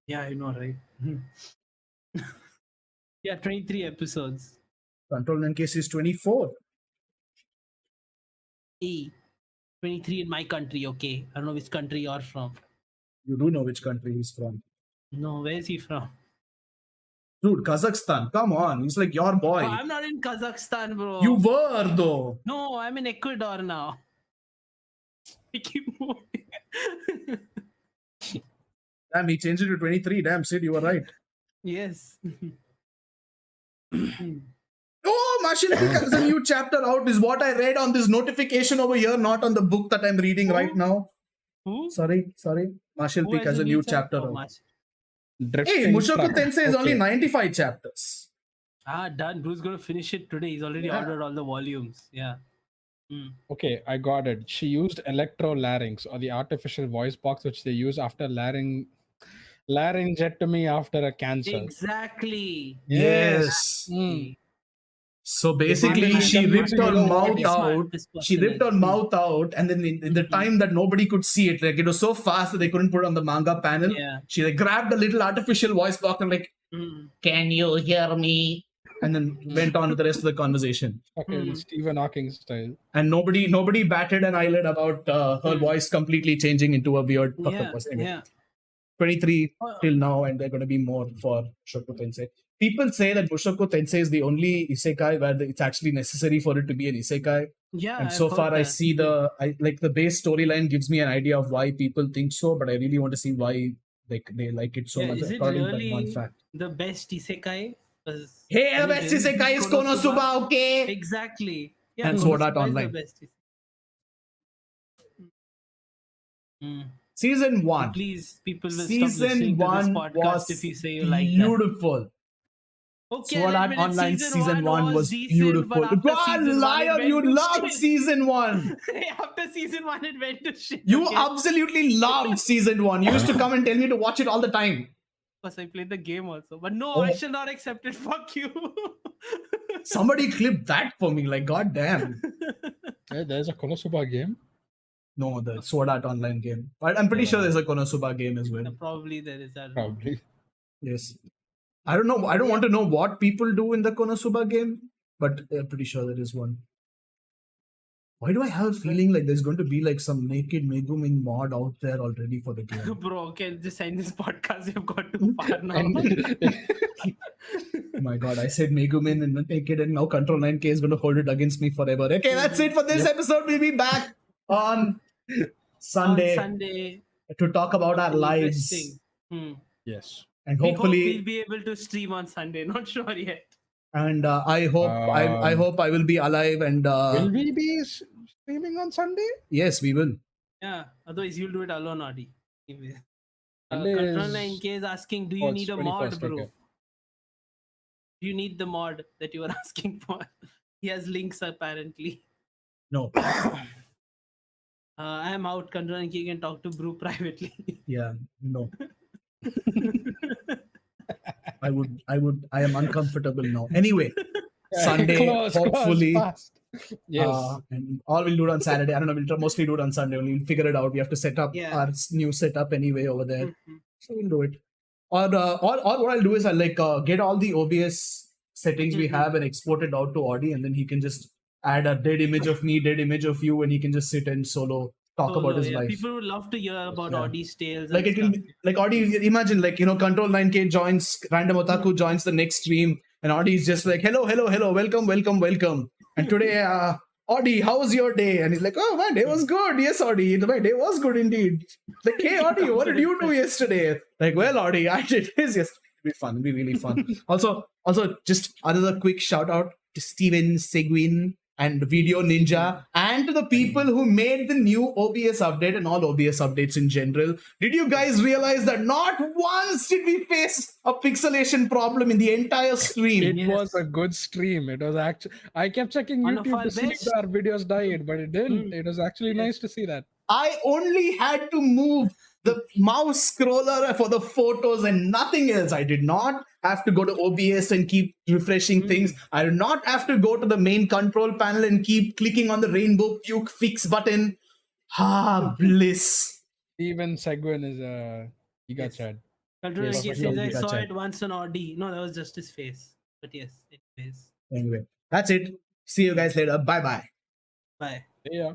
Yeah, I know, right? Yeah, 23 episodes. Control and case is 24. 23 in my country, okay. I don't know which country you're from. You do know which country he's from. No, where is he from? Dude, Kazakhstan. Come on. He's like your boy. Oh, I'm not in Kazakhstan, bro. You were, though. No, I'm in Ecuador now. I keep moving. Damn, he changed it to 23. Damn, Sid, you were right. Yes. Oh, Martial Peak has a new chapter out, is what I read on this notification over here, not on the book that I'm reading right now. Who? Sorry. Martial Who Peak has a new chapter Oh, out. Hey, Mushoku Tensei is only 95 chapters. Done. Bruce gonna finish it today. He's already ordered all the volumes. Yeah. Okay, I got it. She used electrolarynx, or the artificial voice box which they use after laryngectomy after a cancer. Exactly. Yes. So basically, They she ripped her mouth out. She ripped her her mouth out, and then in the time that nobody could see it, like it was so fast that they couldn't put it on the manga panel. Yeah. She like grabbed a little artificial voice box and like, "Can you hear me?" And then went on with the rest of the conversation. Okay, Stephen Hawking style. And nobody batted an eyelid about her voice completely changing into a weird fucked up voice. Anyway, Yeah. 23 till now, and there are going to be more for Mushoku Tensei. People say that Mushoku Tensei is the only isekai where it's actually necessary for it to be an isekai. Yeah. And I've so heard far, I that. see the base storyline gives me an idea of why people think so, but I really want to see why they like it so Yeah, much. is it According to that really one fact. the best isekai? 'Cause Hey, the is it best really isekai is Konosuba, okay? Exactly. Yeah, And Sword Art Konosuba is Online. the best isekai. Season 1. Please, people will stop Season listening to this 1 podcast was if you say you like that. beautiful. Okay, Sword Art Online Season 1 was beautiful. God, liar, you loved Season 1. After Season 1, it went to shit. You okay? absolutely loved Season 1. You used to come and tell me to watch it all the time. Because I played the game also. But no, Oh. I shall not accept it. Fuck you. Somebody clip that for me. Like, god damn. Hey, there's a Konosuba game. No, the Sword Art Online game. But I'm pretty sure there's a Konosuba game as well. Probably there is that. Probably. Yes. I don't know. I don't want to know what people do in the Konosuba game, but I'm pretty sure there is one. Why do I have a feeling like there's going to be like some naked Megumin mod out there already for the game? Bro, okay, just end this podcast. You've got too far now. Oh my god, I said Megumin and naked, and now Control 9K is going to hold it against me forever. Okay, that's it for this episode. We'll be back on Sunday, On Sunday. to talk about our lives. Interesting. Yes. And We hope hopefully, we'll be able to stream on Sunday. Not sure yet. and I hope I hope I will be alive. And Will we be streaming on Sunday? yes, we will. Yeah. Otherwise, you'll do it alone, Adi. Anyway. Sunday Control is- 9K is asking, do you Oh, it's need a mod, 21st, bro? okay. Do you need the mod that you are asking for? He has links apparently. No. I am out. Control and you can talk to Brew privately. Yeah, no. I am uncomfortable now. Anyway, Sunday, close, hopefully. fast. Yes. And all we'll do it on Saturday. I don't know. We'll mostly do it on Sunday. We'll figure it out. We have to set up Yeah. our new setup anyway over there, Mhm. so we'll do it. Or what I'll do is I'll get all the OBS settings we Mhm. have and export it out to Audi, and then he can just add a dead image of me, dead image of you, and he can just sit and solo talk about his life. People would love to hear about Yeah. Audie's tales. Like and it will stuff. be, like Audi, imagine like Control 9K joins, Random Otaku joins the next stream, and Audi is just like, hello, welcome. And today, Audi, how was your day? And he's like, oh, my day was good. Yes, Audi, my day was good indeed. Like, hey, Audi, what did you do yesterday? Like, well, Audi, I did this yesterday. It'll be fun. It'll be really fun. Also, just another quick shout out to Steven Seguin and Video Ninja, and to the people who made the new OBS update and all OBS updates in general. Did you guys realize that not once did we face a pixelation problem in the entire stream? It Yes. was a good stream. It was actually. I kept checking One of YouTube our to see if best. our videos died, but it didn't. It was actually nice to see that. I only had to move the mouse scroller for the photos and nothing else. I did not have to go to OBS and keep refreshing things. I did not have to go to the main control panel and keep clicking on the rainbow puke fix button. Bliss. Even Seguin is a giga Yes. chad. Control Yes, and yes, says I yes, saw yes. it once on Audi. No, that was just his face. But yes, it is. Anyway, that's it. See you guys later. Bye bye. Bye. Yeah.